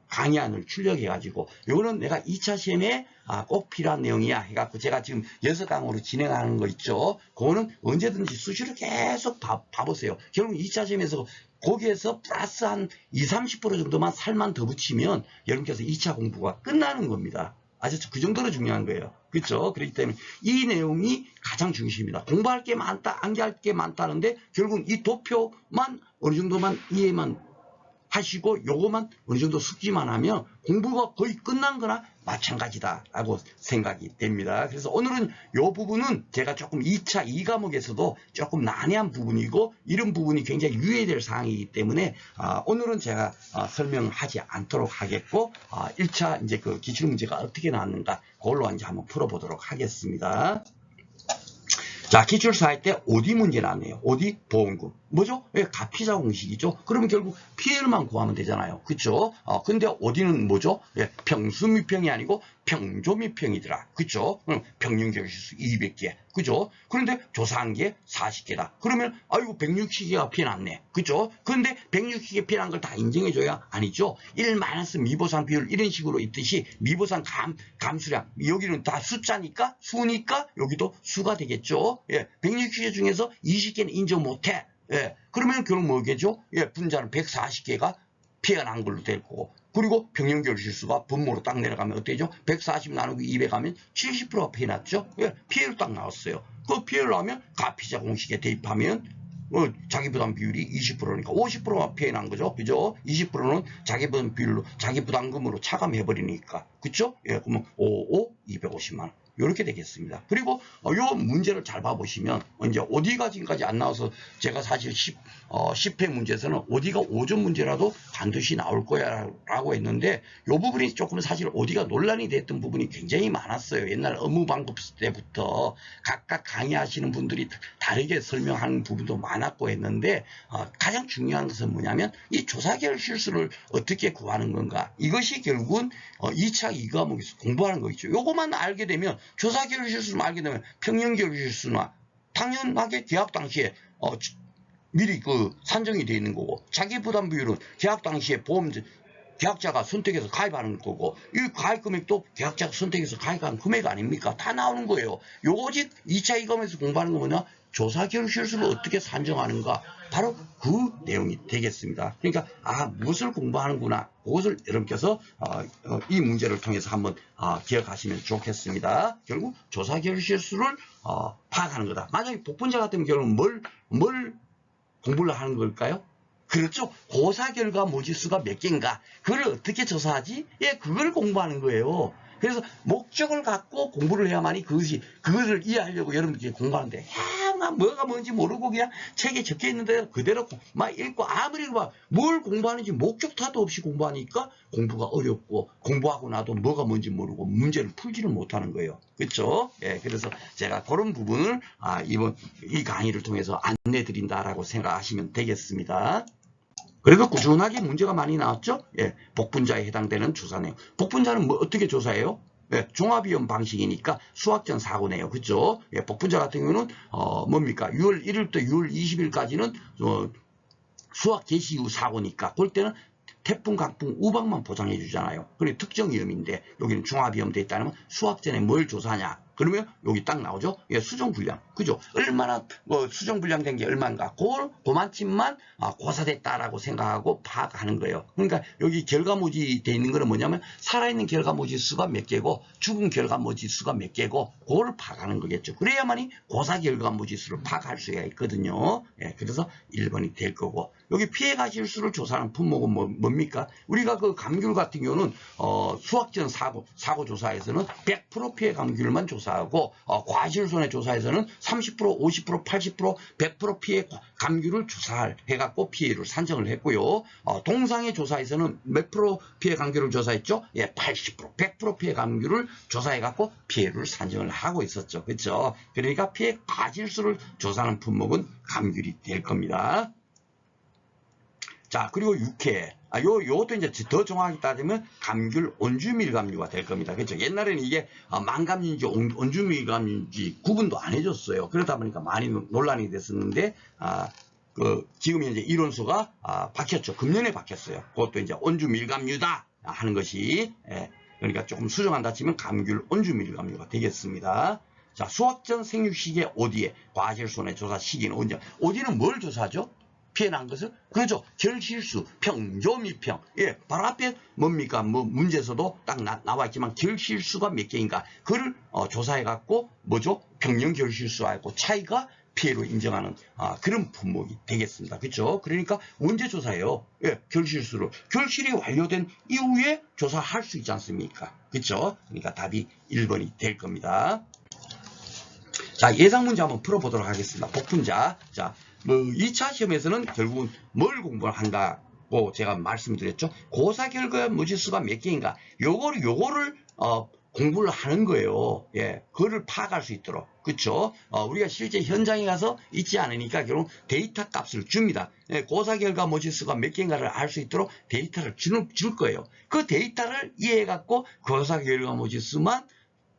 강의안을 출력해가지고, 요거는 내가 2차 시험에 꼭 필요한 내용이야 해갖고 제가 지금 6강으로 진행하는 거 있죠? 그거는 언제든지 수시로 계속 봐보세요. 결국 2차 시험에서 거기에서 플러스 한 20-30% 정도만 살만 더 붙이면 여러분께서 2차 공부가 끝나는 겁니다. 아셨죠? 그 정도로 중요한 거예요. 그렇죠? 그렇기 때문에 이 내용이 가장 중심입니다. 공부할 게 많다, 암기할 게 많다는데 결국은 이 도표만 어느 정도만 이해만 하시고 요거만 어느 정도 숙지만 하면 공부가 거의 끝난 거나 마찬가지다라고 생각이 됩니다. 그래서 오늘은 요 부분은 제가 조금 2차 2과목에서도 조금 난해한 부분이고 이런 부분이 굉장히 유의될 사항이기 때문에 오늘은 제가 설명하지 않도록 하겠고 1차 이제 그 기출문제가 어떻게 나왔는가 그걸로 이제 한번 풀어보도록 하겠습니다. 자, 기출사 할 때 OD 문제 나왔네요. OD 보험금. 뭐죠? 왜 가피자 공식이죠? 그러면 결국 피해를만 구하면 되잖아요. 그쵸? 근데 OD는 뭐죠? 예, 평수미평이 아니고 평조미평이더라. 그쵸? 평균결실수 200개. 그죠? 그런데 조사한 게 40개다. 그러면, 아이고, 160개가 피해 났네. 그죠? 그런데 160개 피해 난 걸 다 인정해줘야 아니죠? 1 미보상 비율 이런 식으로 있듯이 미보상 감수량. 여기는 다 숫자니까, 수니까 여기도 수가 되겠죠? 예, 160개 중에서 20개는 인정 못해. 예, 그러면 결국 뭐겠죠? 예, 분자는 140개가 피해가 난 걸로 될 거고. 그리고 평균결실수가 분모로 딱 내려가면 어떻게 되죠? 140 나누기 200 하면 70%가 피해 났죠? 예, 피해를 딱 나왔어요. 그 피해를 나오면 가피자 공식에 대입하면 자기 부담 비율이 20%니까 50%만 피해 난 거죠. 그죠? 20%는 자기 부담 비율로, 자기 부담금으로 차감해버리니까. 그쵸? 예, 그러면 250만 원. 이렇게 되겠습니다. 그리고 요 문제를 잘 봐보시면 이제 어디가 지금까지 안 나와서 제가 사실 10회 문제에서는 어디가 5점 문제라도 반드시 나올 거야 라고 했는데 요 부분이 조금 사실 어디가 논란이 됐던 부분이 굉장히 많았어요. 옛날 업무방법 때부터 각각 강의하시는 분들이 다르게 설명하는 부분도 많았고 했는데 가장 중요한 것은 뭐냐면 이 조사결 실수를 어떻게 구하는 건가, 이것이 결국은 2차 2과목에서 공부하는 거겠죠. 요것만 알게 되면 조사결 실수를 알게 되면 평형결 실수나 당연하게 계약 당시에 미리 산정이 되어 있는 거고, 자기 부담 비율은 계약 당시에 계약자가 선택해서 가입하는 거고, 이 가입 금액도 계약자가 선택해서 가입한 금액 아닙니까? 다 나오는 거예요. 요거지 2차 2과목에서 공부하는 거 뭐냐? 조사결 실수를 어떻게 산정하는가, 바로 그 내용이 되겠습니다. 그러니까 무엇을 공부하는구나, 그것을 여러분께서 이 문제를 통해서 한번 기억하시면 좋겠습니다. 결국 조사결 실수를 파악하는 거다. 만약에 복분자 같은 경우는 뭘 공부를 하는 걸까요? 그렇죠. 고사 결과 모지수가 몇 개인가, 그걸 어떻게 조사하지? 예, 그걸 공부하는 거예요. 그래서 목적을 갖고 공부를 해야만이 그것을 이해하려고 여러분들이 공부하는데, 막 뭐가 뭔지 모르고 그냥 책에 적혀 있는데 그대로 막 읽고, 아무리 뭘 공부하는지 목적타도 없이 공부하니까 공부가 어렵고, 공부하고 나도 뭐가 뭔지 모르고 문제를 풀지를 못하는 거예요. 그렇죠? 예, 그래서 제가 그런 부분을 이번 이 강의를 통해서 안내 드린다라고 생각하시면 되겠습니다. 그래도 꾸준하게 문제가 많이 나왔죠? 예, 복분자에 해당되는 조사 내용. 복분자는 어떻게 조사해요? 예, 종합위험 방식이니까 수학전 사고네요. 그죠? 예, 복분자 같은 경우는, 뭡니까? 6월 1일부터 6월 20일까지는, 수학 개시 후 사고니까, 그럴 때는 태풍, 강풍, 우박만 보장해 주잖아요. 그리고 특정 위험인데, 여기는 종합위험 돼 있다면 수학전에 뭘 조사하냐? 그러면 여기 딱 나오죠? 예, 수정불량. 그죠? 얼마나, 수정불량 된 게 얼마인가. 그만큼만 고사됐다라고 생각하고 파악하는 거예요. 그러니까 여기 결과모지 돼 있는 거는 뭐냐면, 살아있는 결과모지 수가 몇 개고, 죽은 결과모지 수가 몇 개고, 그걸 파악하는 거겠죠. 그래야만이 고사 결과모지 수를 파악할 수가 있거든요. 예, 그래서 1번이 될 거고. 여기 피해가 실수를 조사하는 품목은 뭡니까? 우리가 그 감귤 같은 경우는, 수학전 사고 조사에서는 100% 피해 감귤만 조사하고, 과실손해 조사에서는 30%, 50%, 80%, 100% 피해 감귤을 조사해갖고 피해를 산정을 했고요. 동상해 조사에서는 몇 프로 피해 감귤을 조사했죠? 예, 80%, 100% 피해 감귤을 조사해갖고 피해를 산정을 하고 있었죠. 그렇죠? 그러니까 피해 과실수를 조사하는 품목은 감귤이 될 겁니다. 자, 그리고 육회. 요것도 이제 더 정확히 따지면 감귤 온주밀감류가 될 겁니다. 그렇죠? 옛날에는 이게 망감류인지 온주밀감류인지 구분도 안 해줬어요. 그러다 보니까 많이 논란이 됐었는데, 지금 이제 이론수가 바뀌었죠. 금년에 바뀌었어요. 그것도 이제 온주밀감류다 하는 것이, 예, 그러니까 조금 수정한다 치면 감귤 온주밀감류가 되겠습니다. 자, 수학전 생육시기에 OD에 과실손해 조사 시기는 언제? OD는 뭘 조사하죠? 피해난 것을, 그렇죠. 결실수, 평조미평. 예, 바로 앞에 뭡니까? 문제에서도 딱 나와 있지만 결실수가 몇 개인가. 그걸 조사해갖고 뭐죠? 평형 결실수하고 차이가 피해로 인정하는 그런 품목이 되겠습니다. 그렇죠? 그러니까 언제 조사해요? 예, 결실수를. 결실이 완료된 이후에 조사할 수 있지 않습니까? 그렇죠? 그러니까 답이 1번이 될 겁니다. 자, 예상 문제 한번 풀어보도록 하겠습니다. 복분자. 자, 2차 시험에서는 결국은 뭘 공부를 한다고 제가 말씀드렸죠. 고사 결과 무지수가 몇 개인가. 요거를 공부를 하는 거예요. 예, 그거를 파악할 수 있도록. 그렇죠? 우리가 실제 현장에 가서 있지 않으니까 결국 데이터 값을 줍니다. 예, 고사 결과 무지수가 몇 개인가를 알 수 있도록 데이터를 줄 거예요. 그 데이터를 이해해갖고 고사 결과 무지수만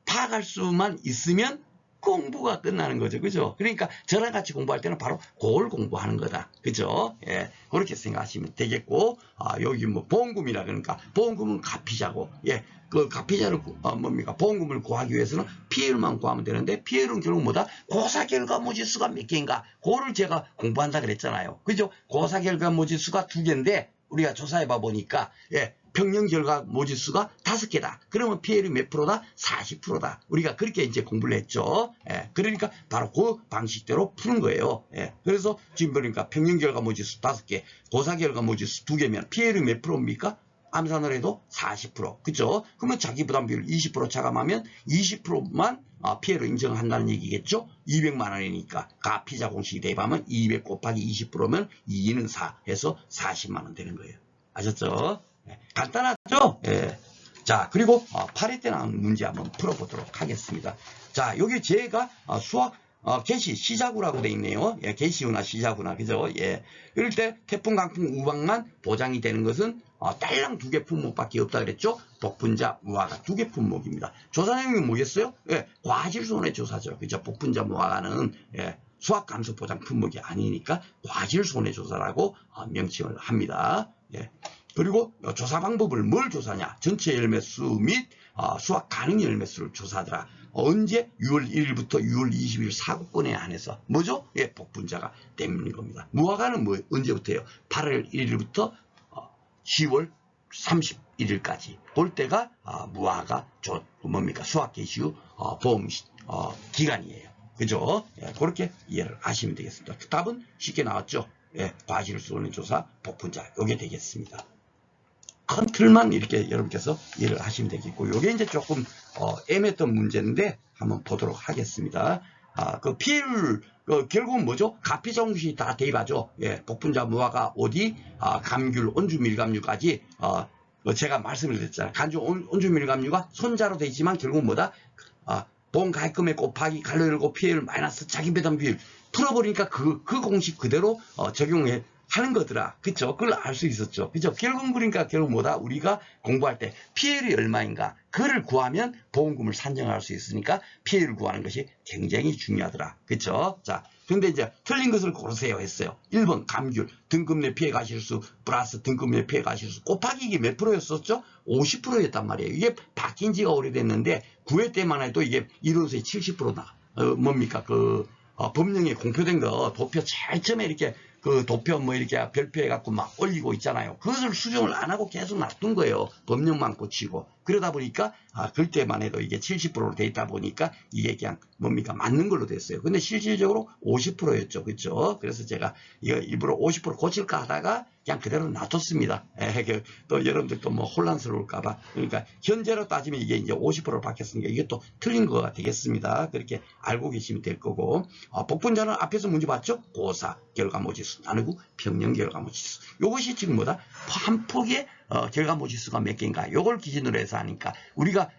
파악할 수만 있으면 공부가 끝나는 거죠. 그죠? 그러니까 저랑 같이 공부할 때는 바로 그걸 공부하는 거다. 그죠? 예, 그렇게 생각하시면 되겠고, 여기 보험금이라 그러니까, 보험금은 가피자고, 예, 그 가피자를, 뭡니까? 보험금을 구하기 위해서는 피해율만 구하면 되는데, 피해율은 결국 뭐다? 고사 결과 무지수가 몇 개인가? 그거를 제가 공부한다 그랬잖아요. 그죠? 고사 결과 무지수가 2개인데, 우리가 조사해봐 보니까, 예, 평년 결과 모지수가 5개다. 그러면 피해율이 몇 프로다? 40%다. 우리가 그렇게 이제 공부를 했죠. 예, 그러니까 바로 그 방식대로 푸는 거예요. 예, 그래서 지금 보니까 평년 결과 모지수 5개, 고사 결과 모지수 2개면 피해율이 몇 프로입니까? 암산을 해도 40%. 그죠? 그러면 자기 부담 비율 20% 차감하면 20%만 피해로 인정한다는 얘기겠죠? 200만 원이니까 가피자 공식이 대입하면 200 곱하기 20%면 2는 4 해서 40만 원 되는 거예요. 아셨죠? 네, 간단하죠? 예. 자, 그리고 8회 때 나온 문제 한번 풀어보도록 하겠습니다. 자, 여기 제가 수학 개시 시자구라고 돼 있네요. 예, 개시구나 시자구나 그죠? 예. 이럴 때 태풍, 강풍, 우박만 보장이 되는 것은 딸랑 2개 품목밖에 없다 그랬죠? 복분자, 무화과 2개 품목입니다. 조사 내용이 뭐겠어요? 예, 과실손해조사죠. 그죠? 복분자, 무화과는 예, 수학 감소 보장 품목이 아니니까 과실손해조사라고 명칭을 합니다. 예. 그리고 조사 방법을 뭘 조사냐? 전체 열매수 및 수확 가능 열매수를 조사하더라. 언제? 6월 1일부터 6월 20일 사고권에 한해서 뭐죠? 예, 복분자가 되는 겁니다. 무화과는 뭐 언제부터예요? 8월 1일부터 10월 31일까지 볼 때가 무화과 뭡니까? 수확 개시 후 보험 기간이에요. 그죠? 예, 그렇게 이해를 하시면 되겠습니다. 답은 쉽게 나왔죠? 예, 과실손해조사 복분자 요게 되겠습니다. 큰 틀만 이렇게 여러분께서 이해를 하시면 되겠고, 요게 이제 조금 애매했던 문제인데 한번 보도록 하겠습니다. 그 피해율 결국은 뭐죠? 가피자 공식이 다 대입하죠. 예, 복분자, 무화과, 오디, 감귤, 온주 밀감류까지 제가 말씀을 드렸잖아요. 간주, 온주 밀감류가 손자로 되어 있지만 결국은 뭐다? 본 가액금액 곱하기 칼로리고 피해율 마이너스 자기 배당 비율 풀어버리니까 그 공식 그대로 적용해 하는 거더라. 그쵸? 그걸 알 수 있었죠. 그죠? 결국 그러니까 결국 뭐다? 우리가 공부할 때 피해율이 얼마인가? 그를 구하면 보험금을 산정할 수 있으니까 피해율을 구하는 것이 굉장히 중요하더라. 그쵸? 자, 근데 이제 틀린 것을 고르세요 했어요. 1번 감귤 등급 내 피해 가실수 플러스 등급 내 피해 가실수 곱하기 이게 몇 프로였었죠? 50%였단 말이에요. 이게 바뀐 지가 오래됐는데 9회 때만 해도 이게 이론수의 70%다. 뭡니까? 법령에 공표된 거 도표 제일 처음에 이렇게 그 도표 뭐 이렇게 별표해갖고 막 올리고 있잖아요. 그것을 수정을 안 하고 계속 놔둔 거예요. 법령만 고치고. 그러다 보니까 그때만 해도 이게 70%로 돼 있다 보니까 이게 그냥 뭡니까 맞는 걸로 됐어요. 근데 실질적으로 50%였죠. 그렇죠? 그래서 제가 이거 일부러 50% 고칠까 하다가 그냥 그대로 놔뒀습니다. 또 여러분들도 뭐 혼란스러울까봐. 그러니까 현재로 따지면 이게 이제 50%로 바뀌었으니까 이게 또 틀린 거가 되겠습니다. 그렇게 알고 계시면 될 거고. 복분자는 앞에서 문제 봤죠? 고사 결과모지수 나누고 평년 결과모지수. 이것이 지금 뭐다? 한 폭의 결과모지수가 몇 개인가? 요걸 기준으로 해서 하니까 우리가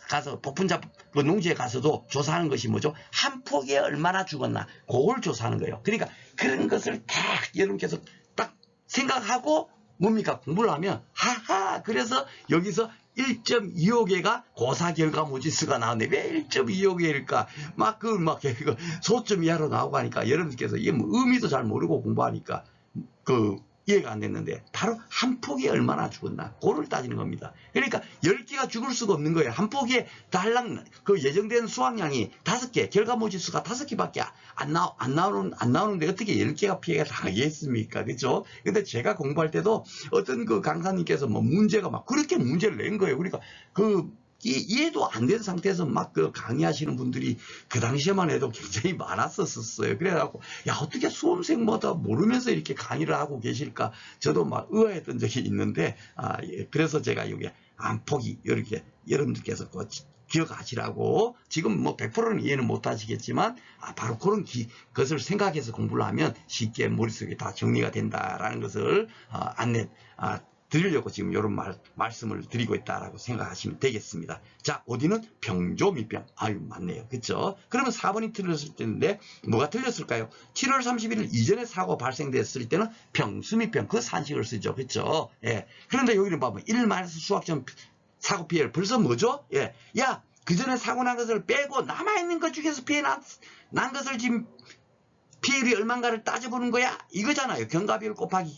가서 복분자 그 농지에 가서도 조사하는 것이 뭐죠? 한 폭에 얼마나 죽었나? 그걸 조사하는 거예요. 그러니까 그런 것을 다 여러분께서 딱 생각하고 뭡니까? 공부를 하면 하하 그래서 여기서 1.25개가 고사 결과 모지수가 나오네. 왜 1.25개일까? 막 소점 이하로 나오고 하니까 여러분께서 이게 뭐 의미도 잘 모르고 공부하니까 이해가 안 됐는데 바로 한 폭이 얼마나 죽었나 그걸 따지는 겁니다. 그러니까 10개가 죽을 수가 없는 거예요. 한 폭에 달랑 예정된 수확량이 5개 결과 모지수가 5개밖에 안 나오는데 어떻게 10개가 피해가 당하겠습니까? 그죠? 근데 제가 공부할 때도 어떤 강사님께서 뭐 문제가 막 그렇게 문제를 낸 거예요. 그러니까 이해도 안 된 상태에서 막 강의하시는 분들이 그 당시에만 해도 굉장히 많았었어요. 그래갖고 야 어떻게 수험생마다 모르면서 이렇게 강의를 하고 계실까 저도 막 의아했던 적이 있는데 예. 그래서 제가 여기 안폭이 이렇게 여러분들께서 기억하시라고 지금 뭐 100%는 이해는 못 하시겠지만 바로 그런 것을 생각해서 공부를 하면 쉽게 머릿속에 다 정리가 된다라는 것을 드리려고 지금 이런 말씀을 드리고 있다라고 생각하시면 되겠습니다. 자, 어디는 병조 미병. 아유, 맞네요. 그쵸? 그러면 4번이 틀렸을 텐데, 뭐가 틀렸을까요? 7월 31일 이전에 사고가 발생됐을 때는 병수미병, 그 산식을 쓰죠. 그쵸? 예. 그런데 여기는 봐봐. 1 수확점 사고 피해를 벌써 뭐죠? 예. 야, 그 전에 사고 난 것을 빼고 남아있는 것 중에서 피해 난 것을 지금 피해율이 얼마인가를 따져보는 거야? 이거잖아요. 경과비율 곱하기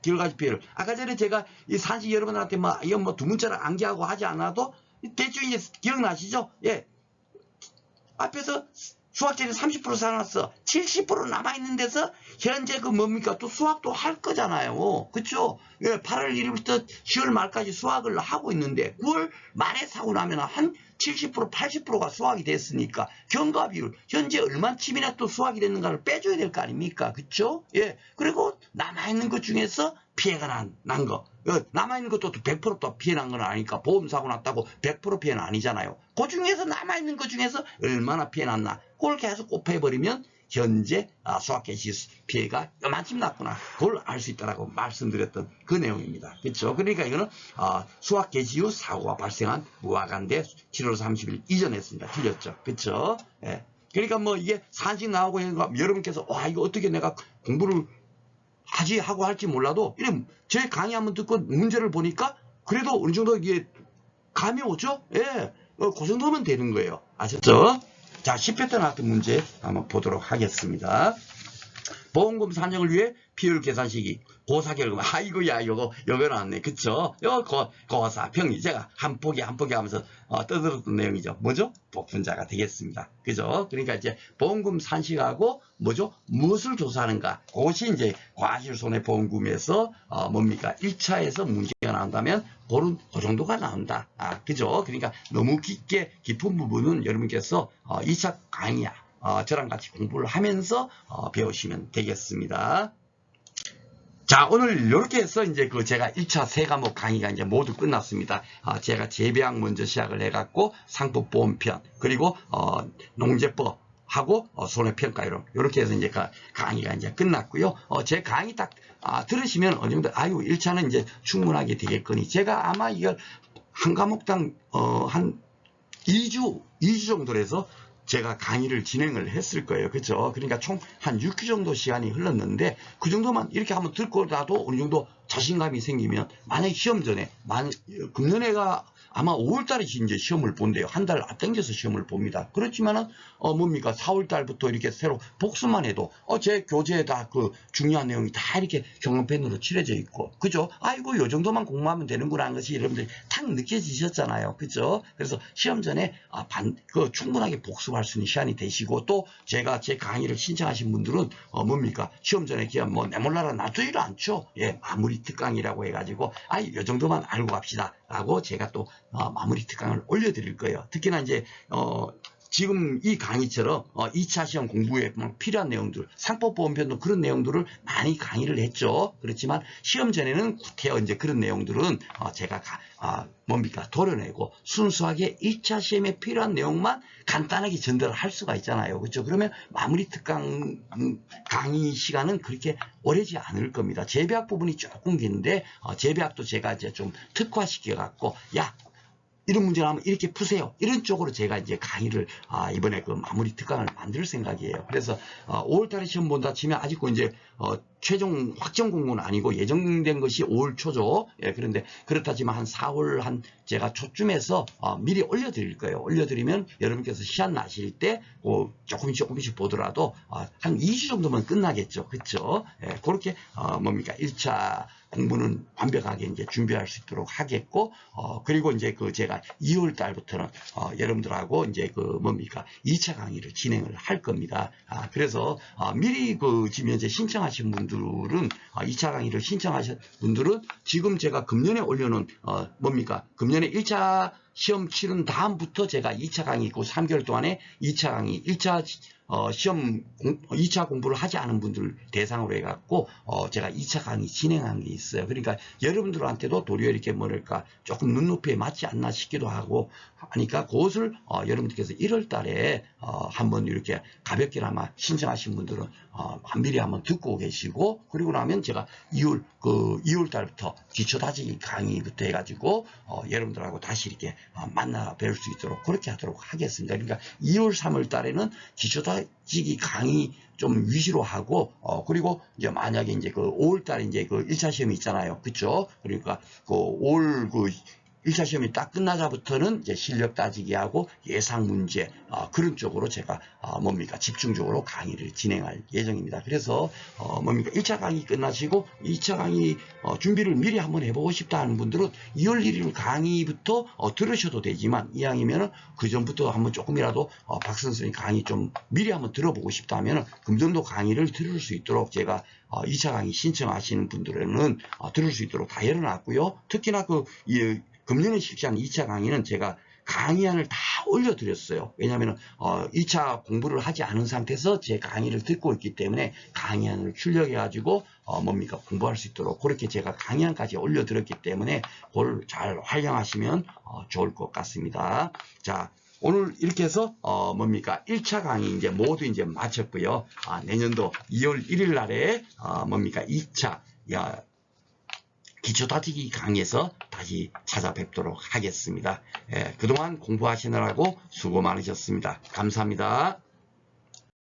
결과지 피해율. 아까 전에 제가 이 산식 여러분한테 이건 두 문자를 암기하고 하지 않아도 대충 이제 기억나시죠? 예. 앞에서 수학제는 30% 살아났어. 70% 남아있는 데서 현재 그 뭡니까? 또 수학도 할 거잖아요. 그쵸? 예, 8월 1일부터 10월 말까지 수학을 하고 있는데 9월 말에 사고 나면 한 70%, 80%가 수학이 됐으니까 경과비율 현재 얼마쯤이나 또 수학이 됐는가를 빼줘야 될 거 아닙니까? 그쵸? 예. 그리고 남아있는 것 중에서 피해가 난 거. 남아있는 것도 100%또 피해 난 건 아니니까 보험사고 났다고 100% 피해는 아니잖아요. 그 중에서 남아있는 것 중에서 얼마나 피해 났나. 그걸 계속 곱해버리면 현재 수학개시 피해가 요만큼 났구나. 그걸 알 수 있다라고 말씀드렸던 그 내용입니다. 그렇죠? 그러니까 이거는 수학개시 후 사고가 발생한 무화관대 7월 30일 이전에 했습니다. 틀렸죠? 그렇죠? 예. 그러니까 뭐 이게 산식 나오고 여러분께서 와 이거 어떻게 내가 공부를 하지 하고 할지 몰라도 이런 제 강의 한번 듣고 문제를 보니까 그래도 어느 정도 이게 감이 오죠? 예. 그 정도면 되는 거예요. 아셨죠? 자, 10회 때 나왔던 문제 한번 보도록 하겠습니다. 보험금 산정을 위해 비율 계산 시기 고사결금. 아이고야 요거 나왔네. 그쵸? 요거 고사 평이 제가 한 포기 하면서 떠들었던 내용이죠. 뭐죠? 복분자가 되겠습니다. 그죠? 그러니까 이제 보험금 산식하고 뭐죠? 무엇을 조사하는가? 그것이 이제 과실손해보험금에서 뭡니까? 1차에서 문제가 나온다면 그 정도가 나온다. 그죠? 그러니까 너무 깊은 부분은 여러분께서 2차 강의야. 저랑 같이 공부를 하면서 배우시면 되겠습니다. 자, 오늘 이렇게 해서 이제 제가 1차 세 과목 강의가 이제 모두 끝났습니다. 제가 재배학 먼저 시작을 해갖고 상법보험편, 그리고 농제법 하고 손해평가 이렇게 해서 이제 강의가 이제 끝났고요. 제 강의 딱 들으시면 어느 정도 1차는 이제 충분하게 되겠거니 제가 아마 이걸 한 과목당 한 2주 정도로 해서 제가 강의를 진행을 했을 거예요. 그렇죠? 그러니까 총 한 6주 정도 시간이 흘렀는데 그 정도만 이렇게 한번 듣고 나도 어느 정도 자신감이 생기면 만약에 시험 전에 금년에가 아마 5월달에 이제 시험을 본대요. 한 달 앞당겨서 시험을 봅니다. 그렇지만은 뭡니까 4월달부터 이렇게 새로 복습만 해도 제 교재에다 그 중요한 내용이 다 이렇게 경험펜으로 칠해져 있고, 그죠? 아이고 요 정도만 공부하면 되는구나 하는 것이 여러분들이 탁 느껴지셨잖아요. 그죠? 그래서 시험 전에 충분하게 복습할 수 있는 시간이 되시고, 또 제가 제 강의를 신청하신 분들은 뭡니까 시험 전에 그냥 뭐 내몰라라 놔두지도 않죠. 예, 마무리 특강이라고 해가지고 요 정도만 알고 갑시다 라고 제가 또 마무리 특강을 올려드릴 거예요. 특히나 이제 지금 이 강의처럼 2차 시험 공부에 필요한 내용들, 상법보험편도 그런 내용들을 많이 강의를 했죠. 그렇지만 시험 전에는 구태여 이제 그런 내용들은 제가 뭡니까 도려내고 순수하게 1차 시험에 필요한 내용만 간단하게 전달을 할 수가 있잖아요. 그렇죠? 그러면 마무리 특강 강의 시간은 그렇게 오래지 않을 겁니다. 재배학 부분이 조금 긴데 재배학도 제가 이제 좀 특화시켜 갖고 이런 문제 나오면 이렇게 푸세요. 이런 쪽으로 제가 이제 강의를 이번에 마무리 특강을 만들 생각이에요. 그래서 5월달에 시험 본다 치면 아직도 이제 최종 확정 공고는 아니고 예정된 것이 5월 초죠. 예, 그런데 그렇다지만 한 4월 제가 초쯤에서 미리 올려드릴 거예요. 올려드리면 여러분께서 시간 나실 때 조금씩 보더라도 한 2주 정도면 끝나겠죠. 그렇죠? 예, 그렇게 뭡니까 1차 공부는 완벽하게 이제 준비할 수 있도록 하겠고, 그리고 이제 제가 2월 달부터는 여러분들하고 이제 뭡니까 2차 강의를 진행을 할 겁니다. 그래서 미리 지금 현재 신청하신 분들은 2차 강의를 신청하신 분들은 지금 제가 금년에 올려놓은 뭡니까 금년에 1차 시험 치른 다음부터 제가 2차 강의 있고 3개월 동안에 2차 강의 1차 시험 2차 공부를 하지 않은 분들 대상으로 해갖고 제가 2차 강의 진행한 게 있어요. 그러니까 여러분들한테도 도리어 이렇게 뭐랄까 조금 눈높이에 맞지 않나 싶기도 하고 하니까 그것을 여러분들께서 1월 달에 한번 이렇게 가볍게나마 신청하신 분들은 미리 한번 듣고 계시고, 그리고 나면 제가 2월 달부터 기초 다지기 강의부터 해가지고 여러분들하고 다시 이렇게 만나 뵐 수 있도록 그렇게 하도록 하겠습니다. 그러니까 2월 3월 달에는 기초 다지기 강의 좀 위주로 하고 그리고 이제 만약에 이제 5월 달에 이제 1차 시험이 있잖아요. 그쵸? 그러니까 5월 1차 시험이 딱 끝나자부터는 이제 실력 따지기 하고 예상 문제 그런 쪽으로 제가 뭡니까 집중적으로 강의를 진행할 예정입니다. 그래서 뭡니까 1차 강의 끝나시고 2차 강의 준비를 미리 한번 해보고 싶다 하는 분들은 2월 1일 강의부터 들으셔도 되지만 이왕이면은 그 전부터 한번 조금이라도 박 선생님 강의 좀 미리 한번 들어보고 싶다 하면은 금전도 강의를 들을 수 있도록 제가 2차 강의 신청하시는 분들은 들을 수 있도록 다 열어놨고요. 특히나 금년의 실시한 2차 강의는 제가 강의안을 다 올려드렸어요. 왜냐하면 2차 공부를 하지 않은 상태에서 제 강의를 듣고 있기 때문에 강의안을 출력해가지고 뭡니까 공부할 수 있도록 그렇게 제가 강의안까지 올려드렸기 때문에 그걸 잘 활용하시면 좋을 것 같습니다. 자. 오늘 이렇게 해서 뭡니까 1차 강의 이제 모두 이제 마쳤고요. 내년도 2월 1일 날에 뭡니까 2차 기초 다지기 강의에서 다시 찾아뵙도록 하겠습니다. 그동안 공부하시느라고 수고 많으셨습니다. 감사합니다.